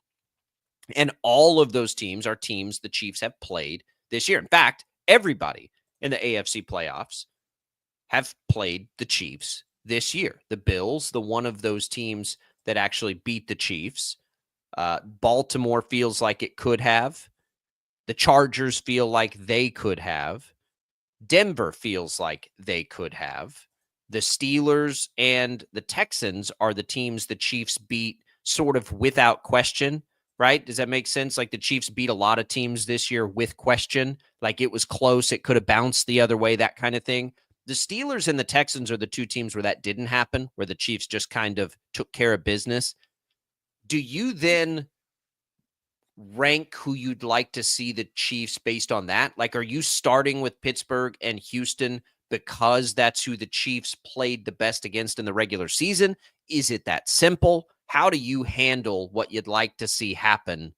And all of those teams are teams the Chiefs have played this year. In fact, everybody in the AFC playoffs have played the Chiefs this year. The Bills, the one of those teams that actually beat the Chiefs. Baltimore feels like it could have. The Chargers feel like they could have. Denver feels like they could have. The Steelers and the Texans are the teams the Chiefs beat sort of without question, right? Does that make sense? Like the Chiefs beat a lot of teams this year with question. Like it was close. It could have bounced the other way, that kind of thing. The Steelers and the Texans are the two teams where that didn't happen, where the Chiefs just kind of took care of business. Do you then rank who you'd like to see the Chiefs based on that? Like, are you starting with Pittsburgh and Houston because that's who the Chiefs played the best against in the regular season? Is it that simple? How do you handle what you'd like to see happen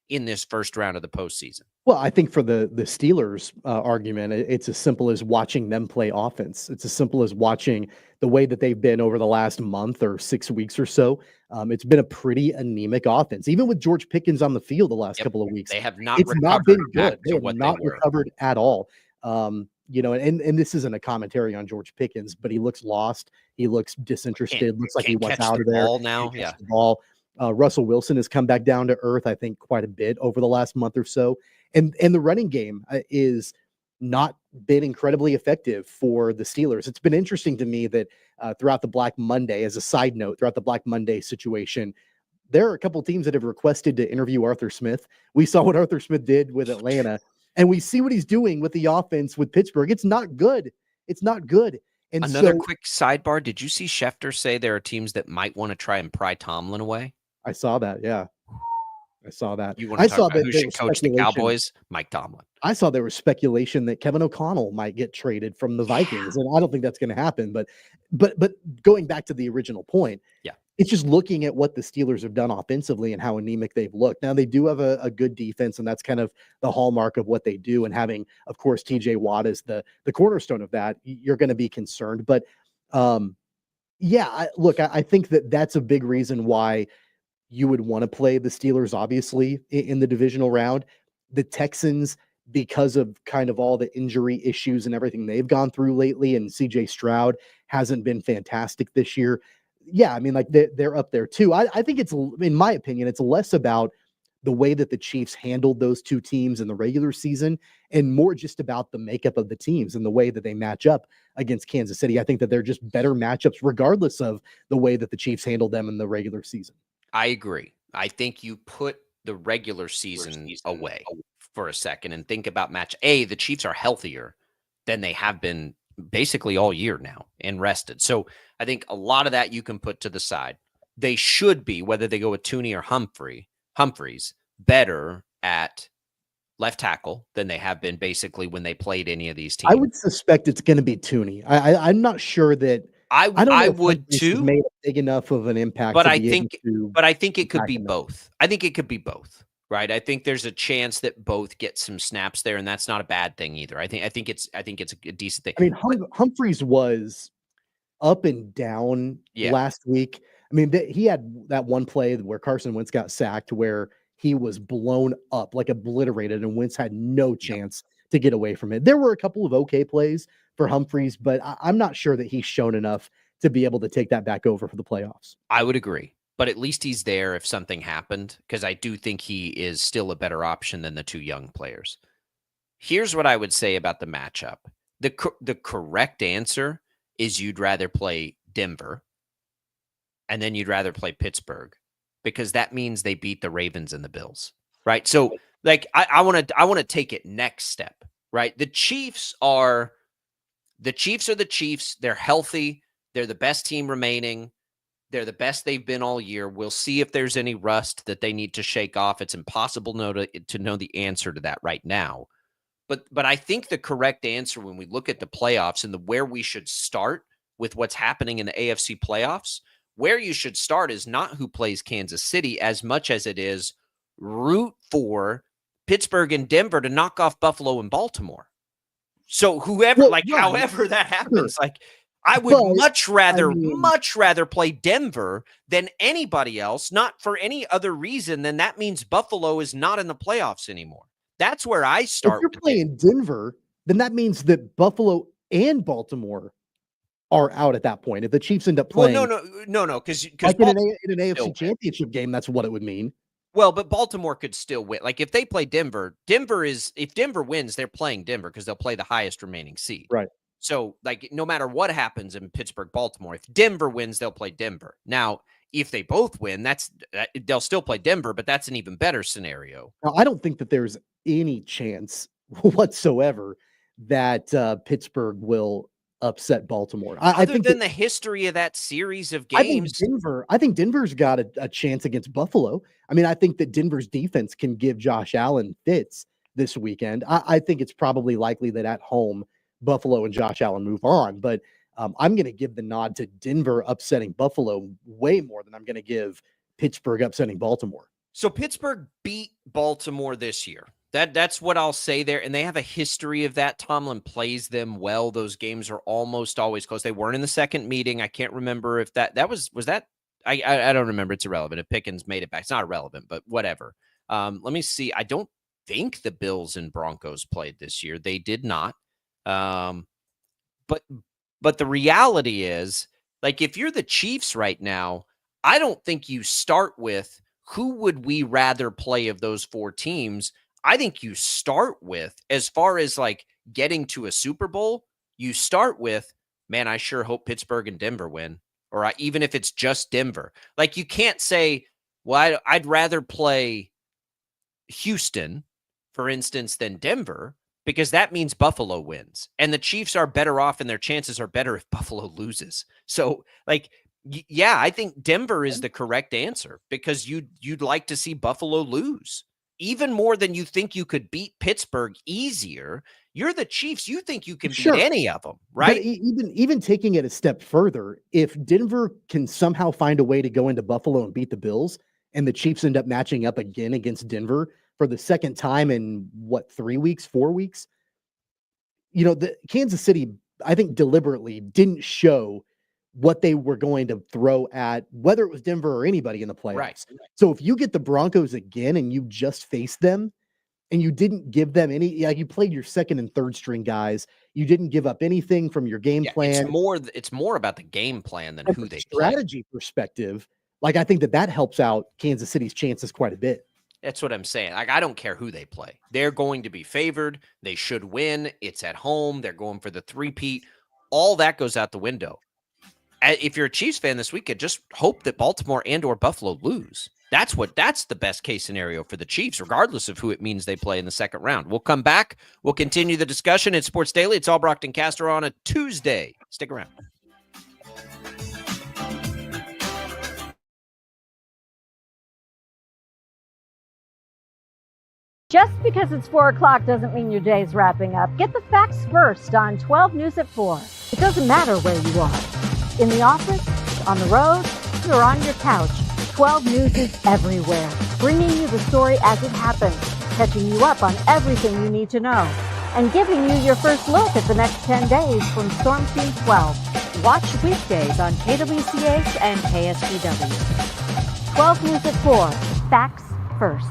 in this first round of the postseason? Well, I think for the Steelers argument, it's as simple as watching them play offense. It's as simple as watching the way that they've been over the last month or 6 weeks or so. It's been a pretty anemic offense, even with George Pickens on the field the last couple of weeks. They have not. It's not been good. Back They to have what not they were. recovered at all. And this isn't a commentary on George Pickens, but he looks lost. He looks disinterested. Looks like he wants out of there. Ball now, Can't yeah. catch the ball. Russell Wilson has come back down to earth, I think, quite a bit over the last month or so. And the running game is not been incredibly effective for the Steelers. It's been interesting to me that throughout the Black Monday, as a side note, throughout the Black Monday situation, there are a couple teams that have requested to interview Arthur Smith. We saw what Arthur Smith did with Atlanta, and we see what he's doing with the offense with Pittsburgh. It's not good. It's not good. And Another so, quick sidebar. Did you see Schefter say there are teams that might want to try and pry Tomlin away? I saw that. Yeah. I saw that. You want to I talk saw about that who there should was coach the speculation. Cowboys? Mike Tomlin. I saw there was speculation that Kevin O'Connell might get traded from the Vikings, and I don't think that's going to happen. But going back to the original point, yeah, it's just looking at what the Steelers have done offensively and how anemic they've looked. Now they do have a good defense, and that's kind of the hallmark of what they do. And having, of course, TJ Watt is the cornerstone of that. You're going to be concerned, but I think that's a big reason why you would want to play the Steelers, obviously, in the divisional round. The Texans, because of kind of all the injury issues and everything they've gone through lately, and CJ Stroud hasn't been fantastic this year. Yeah, I mean, like they're up there too. I think it's, in my opinion, it's less about the way that the Chiefs handled those two teams in the regular season and more just about the makeup of the teams and the way that they match up against Kansas City. I think that they're just better matchups regardless of the way that the Chiefs handled them in the regular season. I agree. I think you put the regular season away for a second and think about match A. The Chiefs are healthier than they have been basically all year now and rested. So I think a lot of that you can put to the side. They should be, whether they go with Tooney or Humphreys, better at left tackle than they have been basically when they played any of these teams. I would suspect it's going to be Tooney. I'm not sure that. I don't know I if would Humphries too. has made a big enough of an impact. But to I be think, able to but I think it could back be him up. both. I think it could be both, right? I think there's a chance that both get some snaps there, and that's not a bad thing either. I think it's a decent thing. I mean, Humphreys was up and down last week. I mean, he had that one play where Carson Wentz got sacked, where he was blown up, like obliterated, and Wentz had no chance to get away from it. There were a couple of okay plays for Humphreys, but I'm not sure that he's shown enough to be able to take that back over for the playoffs. I would agree, but at least he's there if something happened, because I do think he is still a better option than the two young players. Here's what I would say about the matchup. The correct answer is you'd rather play Denver, and then you'd rather play Pittsburgh, because that means they beat the Ravens and the Bills, right? So, like, I want to take it next step, right? The Chiefs are the Chiefs. They're healthy. They're the best team remaining. They're the best they've been all year. We'll see if there's any rust that they need to shake off. It's impossible to know the answer to that right now. But I think the correct answer when we look at the playoffs and where we should start with what's happening in the AFC playoffs, where you should start is not who plays Kansas City as much as it is root for Pittsburgh and Denver to knock off Buffalo and Baltimore. So however that happens, I would much rather play Denver than anybody else, not for any other reason than that means Buffalo is not in the playoffs anymore. That's where I start. If you're playing Denver, then that means that Buffalo and Baltimore are out at that point. If the Chiefs end up playing, no, because like in an AFC Championship game, that's what it would mean. Well, but Baltimore could still win. Like if they play Denver, if Denver wins, they're playing Denver because they'll play the highest remaining seed. Right. So like no matter what happens in Pittsburgh, Baltimore, if Denver wins, they'll play Denver. Now, if they both win, they'll still play Denver, but that's an even better scenario. Now, I don't think that there's any chance whatsoever that Pittsburgh will upset Baltimore. I think the history of that series of games, I think Denver's got a chance against Buffalo. I mean, I think that Denver's defense can give Josh Allen fits this weekend. I think it's probably likely that at home Buffalo and Josh Allen move on, but I'm going to give the nod to Denver upsetting Buffalo way more than I'm going to give Pittsburgh upsetting Baltimore. So Pittsburgh beat Baltimore this year. That's what I'll say there. And they have a history of that. Tomlin plays them well. Those games are almost always close. They weren't in the second meeting. I can't remember if that was that. I don't remember. It's irrelevant. If Pickens made it back, it's not irrelevant, but whatever. Let me see. I don't think the Bills and Broncos played this year. They did not. But the reality is, like, if you're the Chiefs right now, I don't think you start with who would we rather play of those four teams. I think you start with, as far as like getting to a Super Bowl, you start with, man, I sure hope Pittsburgh and Denver win, or even if it's just Denver. Like you can't say, well, I'd rather play Houston, for instance, than Denver, because that means Buffalo wins. And the Chiefs are better off and their chances are better if Buffalo loses. So like, yeah, I think Denver is the correct answer because you'd like to see Buffalo lose. Even more than you think you could beat Pittsburgh easier. You're the Chiefs. You think you can beat any of them, right? But even taking it a step further, if Denver can somehow find a way to go into Buffalo and beat the Bills, and the Chiefs end up matching up again against Denver for the second time in 4 weeks, the Kansas City, I think deliberately didn't show what they were going to throw at whether it was Denver or anybody in the playoffs. Right. So if you get the Broncos again and you just faced them and you didn't give them you played your second and third string guys, you didn't give up anything from your game plan. It's more about the game plan than who they strategy play. Perspective. Like I think that helps out Kansas City's chances quite a bit. That's what I'm saying. Like, I don't care who they play. They're going to be favored. They should win. It's at home. They're going for the three-peat. All that goes out the window. If you're a Chiefs fan this weekend, just hope that Baltimore and or Buffalo lose. That's the best case scenario for the Chiefs, regardless of who it means they play in the second round. We'll come back. We'll continue the discussion at Sports Daily. It's Albrecht and Castro on a Tuesday. Stick around. Just because it's 4 o'clock doesn't mean your day's wrapping up. Get the facts first on 12 News at 4. It doesn't matter where you are. In the office, on the road, or on your couch, 12 News is everywhere, bringing you the story as it happens, catching you up on everything you need to know, and giving you your first look at the next 10 days from Storm Team 12. Watch weekdays on KWCH and KSGW. 12 News at 4. Facts first.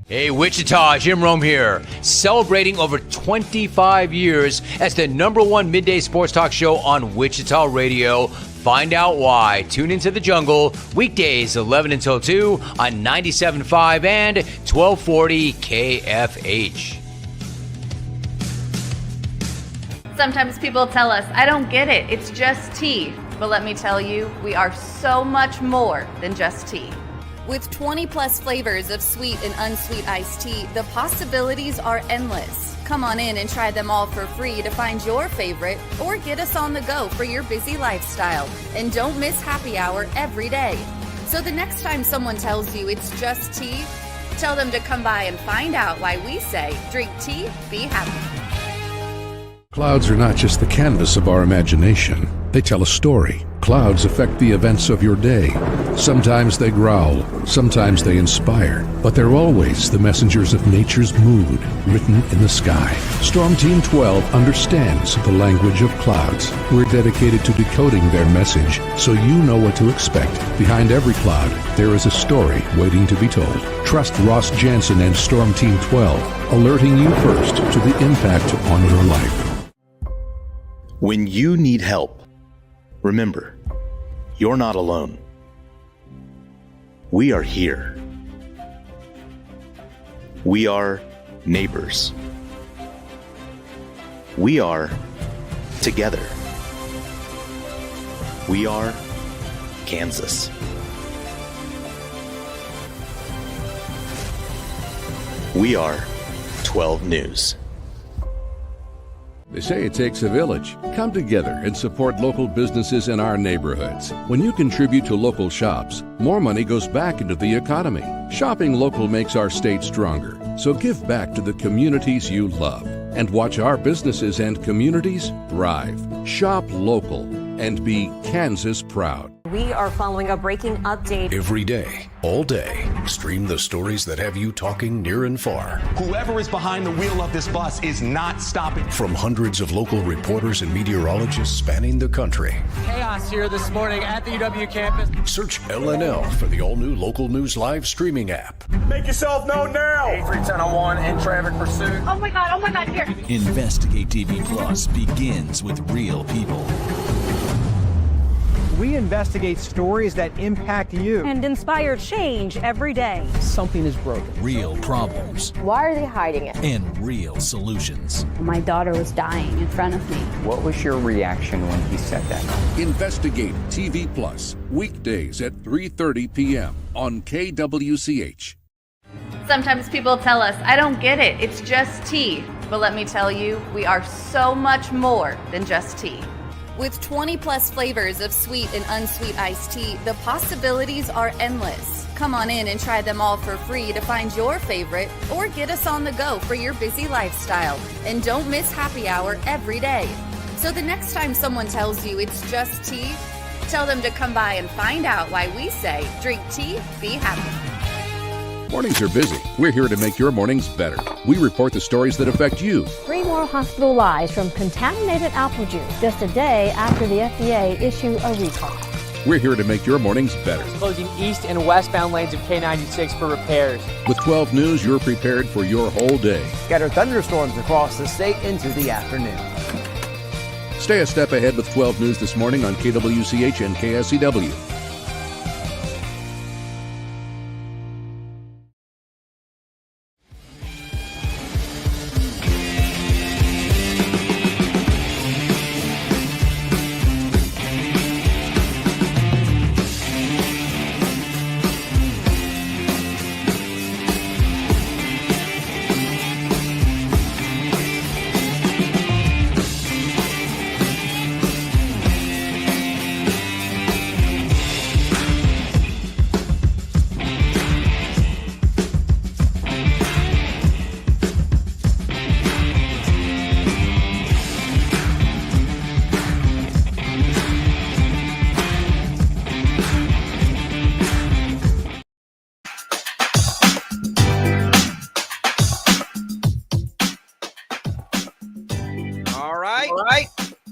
Hey, Wichita, Jim Rome here, celebrating over 25 years as the #1 midday sports talk show on Wichita Radio. Find out why. Tune into The Jungle, weekdays 11 until 2 on 97.5 and 1240 KFH. Sometimes people tell us, I don't get it, it's just tea. But let me tell you, we are so much more than just tea. With 20 plus flavors of sweet and unsweet iced tea, the possibilities are endless. Come on in and try them all for free to find your favorite or get us on the go for your busy lifestyle. And don't miss happy hour every day. So the next time someone tells you it's just tea, tell them to come by and find out why we say drink tea, be happy. Clouds are not just the canvas of our imagination. They tell a story. Clouds affect the events of your day. Sometimes they growl, sometimes they inspire, but they're always the messengers of nature's mood written in the sky. Storm Team 12 understands the language of clouds. We're dedicated to decoding their message so you know what to expect. Behind every cloud, there is a story waiting to be told. Trust Ross Jansen and Storm Team 12, alerting you first to the impact on your life. When you need help, remember, you're not alone. We are here. We are neighbors. We are together. We are Kansas. We are 12 News. They say it takes a village. Come together and support local businesses in our neighborhoods. When you contribute to local shops, more money goes back into the economy. Shopping local makes our state stronger. So give back to the communities you love and watch our businesses and communities thrive. Shop local and be Kansas proud. We are following a breaking update. Every day, all day, stream the stories that have you talking near and far. Whoever is behind the wheel of this bus is not stopping. From hundreds of local reporters and meteorologists spanning the country. Chaos here this morning at the UW campus. Search LNL for the all-new Local News Live streaming app. Make yourself known now. 310-1 in traffic pursuit. Oh my God, here. Investigate TV Plus begins with real people. We investigate stories that impact you. And inspire change every day. Something is broken. Real problems Why are they hiding it? and real solutions. My daughter was dying in front of me. What was your reaction when he said that? Investigate TV Plus, weekdays at 3:30 p.m. on KWCH. Sometimes people tell us, I don't get it, it's just tea. But let me tell you, we are so much more than just tea. With 20 plus flavors of sweet and unsweet iced tea, the possibilities are endless. Come on in and try them all for free to find your favorite or get us on the go for your busy lifestyle. And don't miss happy hour every day. So the next time someone tells you it's just tea, tell them to come by and find out why we say drink tea, be happy. Mornings are busy. We're here to make your mornings better. We report the stories that affect you. 3 more hospital lies from contaminated apple juice just a day after the FDA issue a recall. We're here to make your mornings better. Closing east and westbound lanes of K96 for repairs. With 12 News, you're prepared for your whole day. Scattered thunderstorms across the state into the afternoon. Stay a step ahead with 12 News this morning on KWCH and KSCW.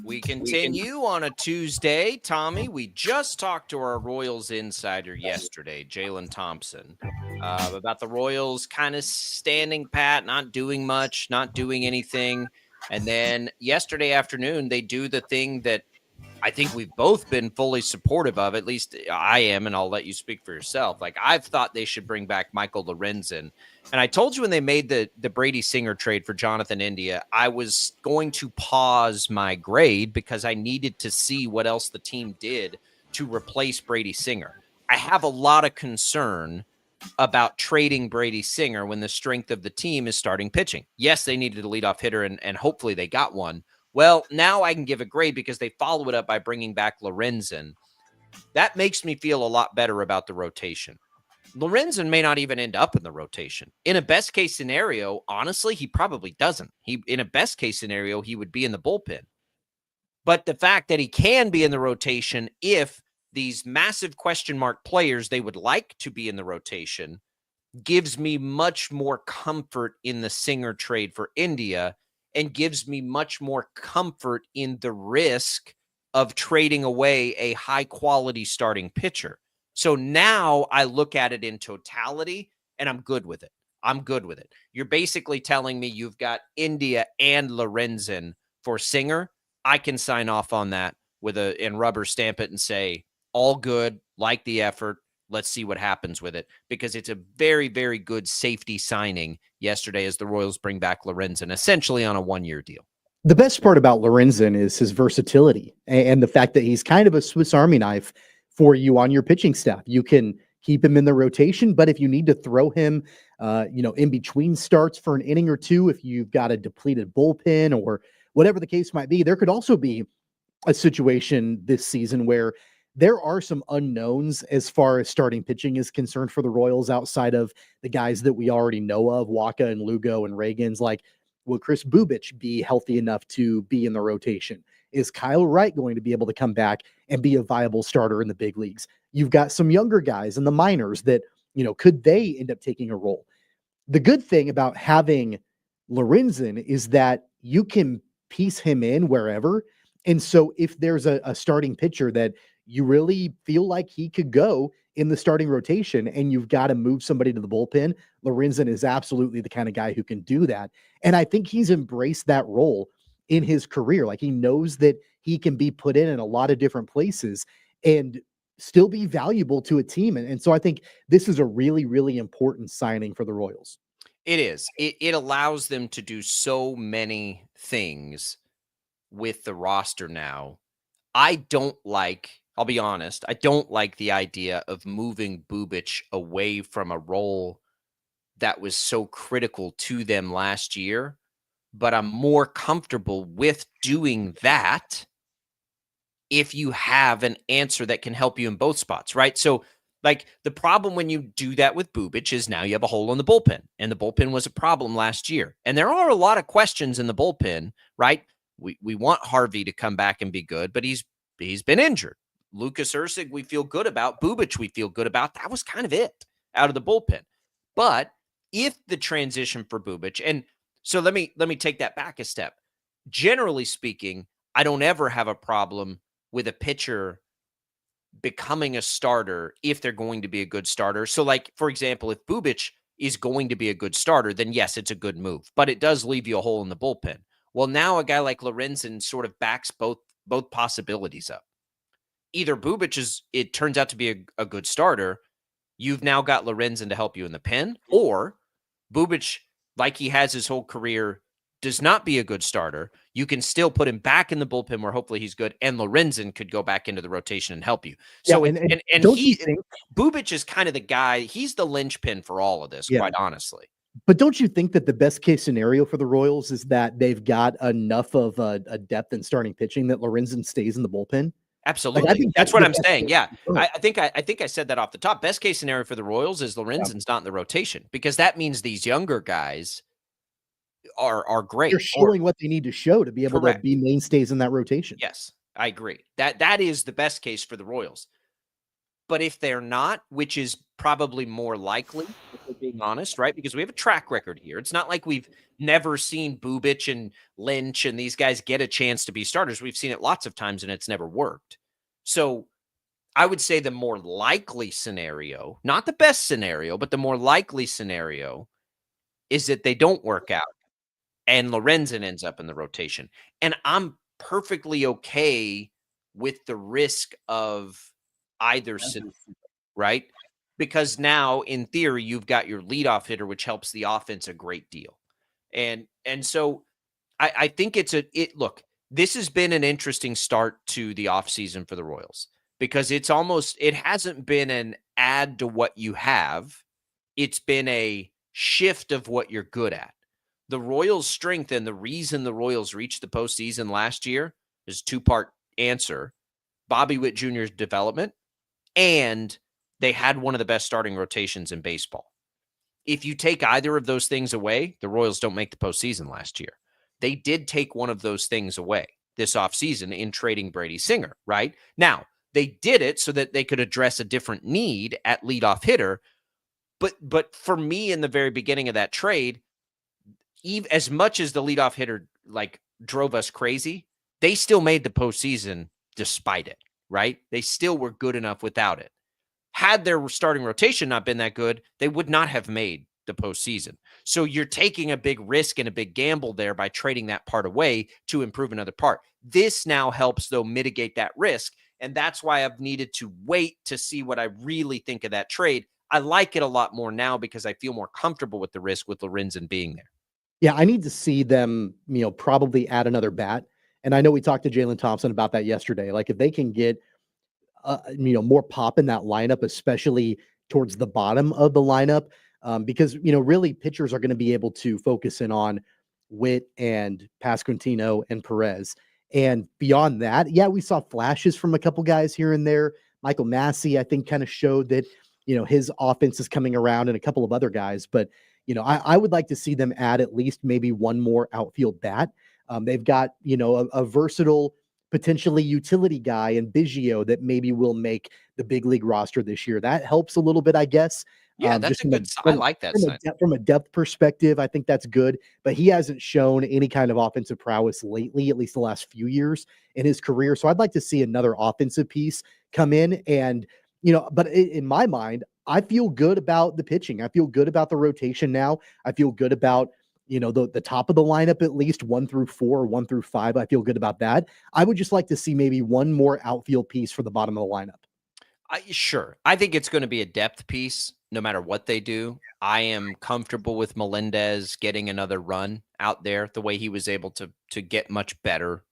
We continue on a Tuesday. Tommy, we just talked to our Royals insider yesterday, Jalen Thompson, about the Royals kind of standing pat, not doing much, not doing anything. And then yesterday afternoon, they do the thing that I think we've both been fully supportive of. At least I am, and I'll let you speak for yourself. Like, I've thought they should bring back Michael Lorenzen. And I told you when they made the Brady Singer trade for Jonathan India, I was going to pause my grade because I needed to see what else the team did to replace Brady Singer. I have a lot of concern about trading Brady Singer when the strength of the team is starting pitching. Yes, they needed a leadoff hitter, and hopefully they got one. Well, now I can give a grade because they follow it up by bringing back Lorenzen. That makes me feel a lot better about the rotation. Lorenzen may not even end up in the rotation. In a best case scenario, honestly, he probably doesn't. In a best case scenario, he would be in the bullpen. But the fact that he can be in the rotation if these massive question mark players they would like to be in the rotation gives me much more comfort in the Singer trade for India and gives me much more comfort in the risk of trading away a high quality starting pitcher. So now I look at it in totality and I'm good with it. I'm good with it. You're basically telling me you've got India and Lorenzen for Singer. I can sign off on that and rubber stamp it and say, all good, like the effort. Let's see what happens with it, because it's a very, very good safety signing yesterday as the Royals bring back Lorenzen essentially on a 1-year deal. The best part about Lorenzen is his versatility and the fact that he's kind of a Swiss Army knife for you on your pitching staff. You can keep him in the rotation, but if you need to throw him, in between starts for an inning or two, if you've got a depleted bullpen or whatever the case might be, there could also be a situation this season where there are some unknowns as far as starting pitching is concerned for the Royals outside of the guys that we already know of, Waka and Lugo and Reagans. Like, will Chris Bubich be healthy enough to be in the rotation? Is Kyle Wright going to be able to come back and be a viable starter in the big leagues? You've got some younger guys in the minors that, could they end up taking a role? The good thing about having Lorenzen is that you can piece him in wherever. And so if there's a starting pitcher that you really feel like he could go in the starting rotation and you've got to move somebody to the bullpen, Lorenzen is absolutely the kind of guy who can do that. And I think he's embraced that role in his career. Like, he knows that he can be put in a lot of different places and still be valuable to a team. And so I think this is a really, really important signing for the Royals. It is. It allows them to do so many things with the roster now. I'll be honest, I don't like the idea of moving Bubich away from a role that was so critical to them last year, but I'm more comfortable with doing that if you have an answer that can help you in both spots, right? So, like, the problem when you do that with Bubich is now you have a hole in the bullpen, and the bullpen was a problem last year. And there are a lot of questions in the bullpen, right? We want Harvey to come back and be good, but he's been injured. Lucas Erceg, we feel good about. Bubich, we feel good about. That was kind of it out of the bullpen. But if the transition for Bubich, and so let me take that back a step. Generally speaking, I don't ever have a problem with a pitcher becoming a starter if they're going to be a good starter. So, like, for example, if Bubich is going to be a good starter, then yes, it's a good move. But it does leave you a hole in the bullpen. Well, now a guy like Lorenzen sort of backs both possibilities up. Either Bubich it turns out to be a good starter, you've now got Lorenzen to help you in the pen, or Bubich, like he has his whole career, does not be a good starter. You can still put him back in the bullpen where hopefully he's good, and Lorenzen could go back into the rotation and help you. So, yeah, Bubich is kind of the guy, he's the linchpin for all of this, quite honestly. But don't you think that the best case scenario for the Royals is that they've got enough of a depth in starting pitching that Lorenzen stays in the bullpen? Absolutely. Like, that's what I'm saying. Yeah. I think I said that off the top. Best case scenario for the Royals is Lorenzen's not in the rotation, because that means these younger guys are great. They're showing what they need to show to be able to be mainstays in that rotation. Yes, I agree. That is the best case for the Royals. But if they're not, which is probably more likely, if we're being honest, right? Because we have a track record here. It's not like we've never seen Bubich and Lynch and these guys get a chance to be starters. We've seen it lots of times and it's never worked. So I would say the more likely scenario, not the best scenario, but the more likely scenario is that they don't work out and Lorenzen ends up in the rotation. And I'm perfectly okay with the risk of either scenario, right? Because now, in theory, you've got your leadoff hitter, which helps the offense a great deal. And so I think look, this has been an interesting start to the offseason for the Royals, because it hasn't been an add to what you have. It's been a shift of what you're good at. The Royals' strength and the reason the Royals reached the postseason last year is two-part answer. Bobby Witt Jr.'s development, and they had one of the best starting rotations in baseball. If you take either of those things away, the Royals don't make the postseason last year. They did take one of those things away this offseason in trading Brady Singer, right? Now, they did it so that they could address a different need at leadoff hitter. But for me, in the very beginning of that trade, even as much as the leadoff hitter like drove us crazy, they still made the postseason despite it, right? They still were good enough without it. Had their starting rotation not been that good, they would not have made the postseason. So you're taking a big risk and a big gamble there by trading that part away to improve another part. This now helps, though, mitigate that risk. And that's why I've needed to wait to see what I really think of that trade. I like it a lot more now because I feel more comfortable with the risk with Lorenzen being there. Yeah, I need to see them, probably add another bat. And I know we talked to Jalen Thompson about that yesterday. Like if they can get, more pop in that lineup, especially towards the bottom of the lineup, because, really pitchers are going to be able to focus in on Witt and Pasquantino and Perez. And beyond that, yeah, we saw flashes from a couple guys here and there. Michael Massey, I think, kind of showed that, his offense is coming around, and a couple of other guys. But, I would like to see them add at least maybe one more outfield bat. They've got, a versatile, potentially utility guy in Biggio that maybe will make the big league roster this year. That helps a little bit, I guess. Yeah, that's a good sign. I like that sign. From a depth perspective, I think that's good. But he hasn't shown any kind of offensive prowess lately, at least the last few years in his career. So I'd like to see another offensive piece come in. And, but in my mind, I feel good about the pitching. I feel good about the rotation now. I feel good about, the top of the lineup, at least 1 through 4, 1 through 5. I feel good about that. I would just like to see maybe one more outfield piece for the bottom of the lineup. Sure. I think it's going to be a depth piece no matter what they do. I am comfortable with Melendez getting another run out there the way he was able to get much better,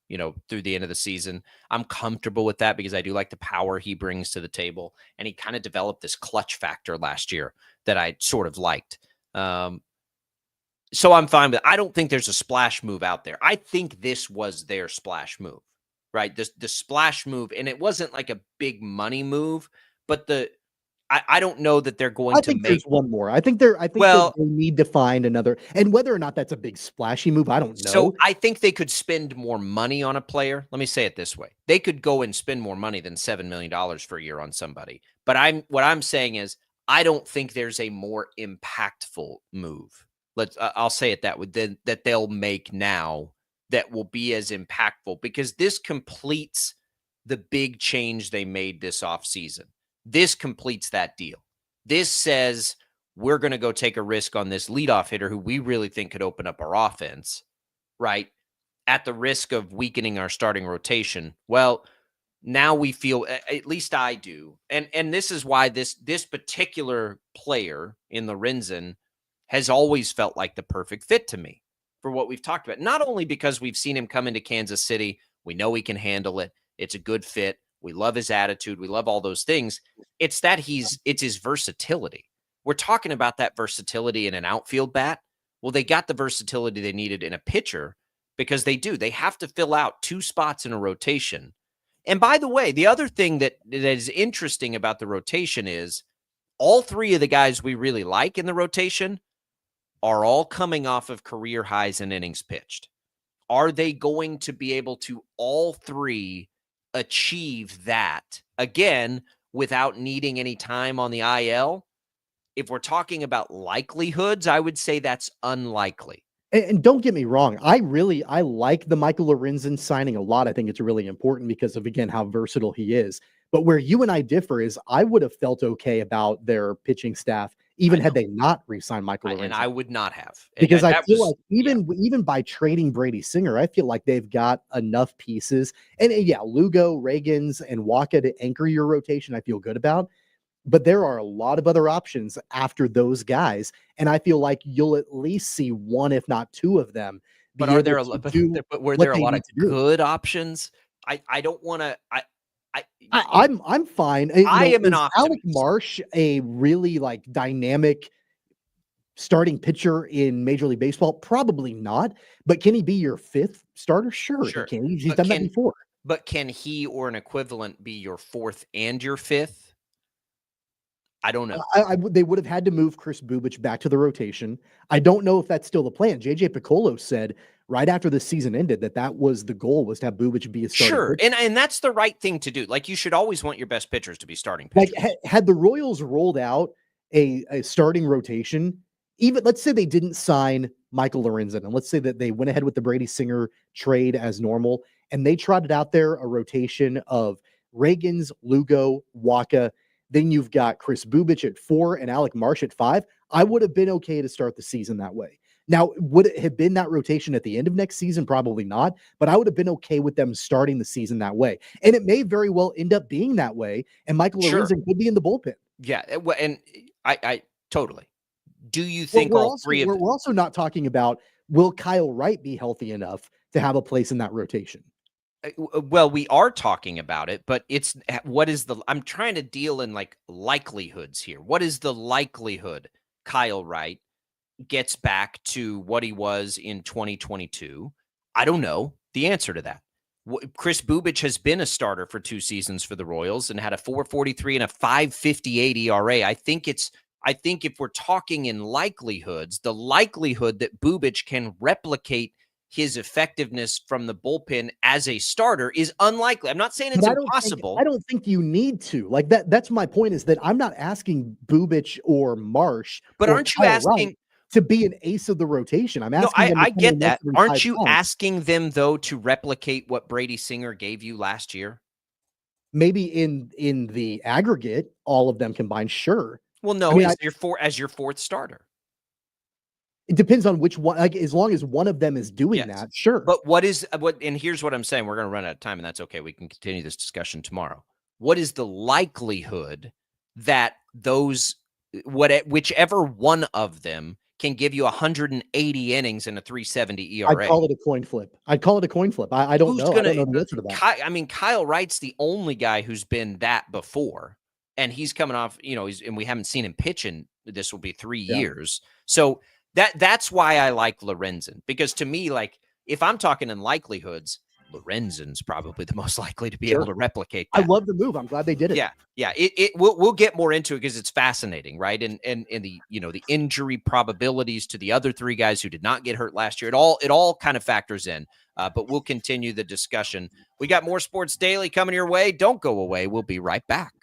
through the end of the season. I'm comfortable with that because I do like the power he brings to the table. And he kind of developed this clutch factor last year that I sort of liked. So I'm fine with it. I don't think there's a splash move out there. I think this was their splash move, right? The splash move, and it wasn't like a big money move, but I don't know that they're going to make there's one more. I think they need to find another, and whether or not that's a big splashy move, I don't know. So I think they could spend more money on a player. Let me say it this way. They could go and spend more money than $7 million for a year on somebody. But what I'm saying is I don't think there's a more impactful move. I'll say it that they'll make now that will be as impactful, because this completes the big change they made this offseason. This completes that deal. This says we're going to go take a risk on this leadoff hitter who we really think could open up our offense, right? At the risk of weakening our starting rotation. Well, now we feel, at least I do, and this is why this particular player in Lorenzen has always felt like the perfect fit to me for what we've talked about. Not only because we've seen him come into Kansas City, we know he can handle it. It's a good fit. We love his attitude. We love all those things. It's that it's his versatility. We're talking about that versatility in an outfield bat. Well, they got the versatility they needed in a pitcher because they do. They have to fill out 2 spots in a rotation. And by the way, the other thing that is interesting about the rotation is all 3 of the guys we really like in the rotation are all coming off of career highs in innings pitched. Are they going to be able to all 3 achieve that again without needing any time on the IL? If we're talking about likelihoods, I would say that's unlikely. And don't get me wrong, I like the Michael Lorenzen signing a lot. I think it's really important because of, again, how versatile he is. But where you and I differ is I would have felt okay about their pitching staff even had they not re-signed Michael Lorenzen. And I would not have. Because I feel like even by trading Brady Singer, I feel like they've got enough pieces. And yeah, Lugo, Reagans, and Wacha to anchor your rotation, I feel good about. But there are a lot of other options after those guys. And I feel like you'll at least see 1, if not 2 of them. But were there a lot of good options? I don't want to... I'm fine. I am an optimist. Alec Marsh a really dynamic starting pitcher in Major League Baseball? Probably not. But can he be your 5th starter? Sure. He can. He's done that before. But can he or an equivalent be your 4th and your 5th? I don't know. They would have had to move Chris Bubic back to the rotation. I don't know if that's still the plan. JJ Piccolo said right after the season ended that was the goal, was to have Bubic be a starting Sure, pitcher. and that's the right thing to do. Like, you should always want your best pitchers to be starting pitchers. Like, had the Royals rolled out a starting rotation, even let's say they didn't sign Michael Lorenzen, and let's say that they went ahead with the Brady Singer trade as normal, and they trotted out there a rotation of Reagans, Lugo, Waka. Then you've got Chris Bubic at 4 and Alec Marsh at 5. I would have been okay to start the season that way. Now, would it have been that rotation at the end of next season? Probably not, but I would have been okay with them starting the season that way. And it may very well end up being that way, and Michael Lorenzen could be in the bullpen. Yeah, and I totally. Do you think all three of them? We're also not talking about, will Kyle Wright be healthy enough to have a place in that rotation? Well, we are talking about it, but I'm trying to deal in like likelihoods here. What is the likelihood Kyle Wright gets back to what he was in 2022? I don't know the answer to that. Chris Bubic has been a starter for 2 seasons for the Royals and had a 4.43 and a 5.58 ERA. I think if we're talking in likelihoods, the likelihood that Bubic can replicate his effectiveness from the bullpen as a starter is unlikely. I'm not saying it's impossible. I don't think you need to. Like that's my point, is that I'm not asking Bubic or Marsh, but aren't you asking to be an ace of the rotation? I'm asking. No, I get that. Aren't you asking them though to replicate what Brady Singer gave you last year? Maybe in the aggregate, all of them combined, sure. Well, no, as your 4th starter. It depends on which one. Like, as long as one of them is doing that, sure. But and here's what I'm saying. We're going to run out of time, and that's okay. We can continue this discussion tomorrow. What is the likelihood that whichever one of them can give you 180 innings and a 3.70 ERA? I'd call it a coin flip. I don't know. I don't know the answer to that. Kyle Wright's the only guy who's been that before, and he's coming off, and we haven't seen him pitch in, this will be 3 years. So that's why I like Lorenzen, because to me, like, if I'm talking in likelihoods, Lorenzen's probably the most likely to be able to replicate that. I love the move. I'm glad they did it. Yeah. We'll get more into it because it's fascinating, right? And the the injury probabilities to the other 3 guys who did not get hurt last year. It all kind of factors in. But we'll continue the discussion. We got more Sports Daily coming your way. Don't go away. We'll be right back.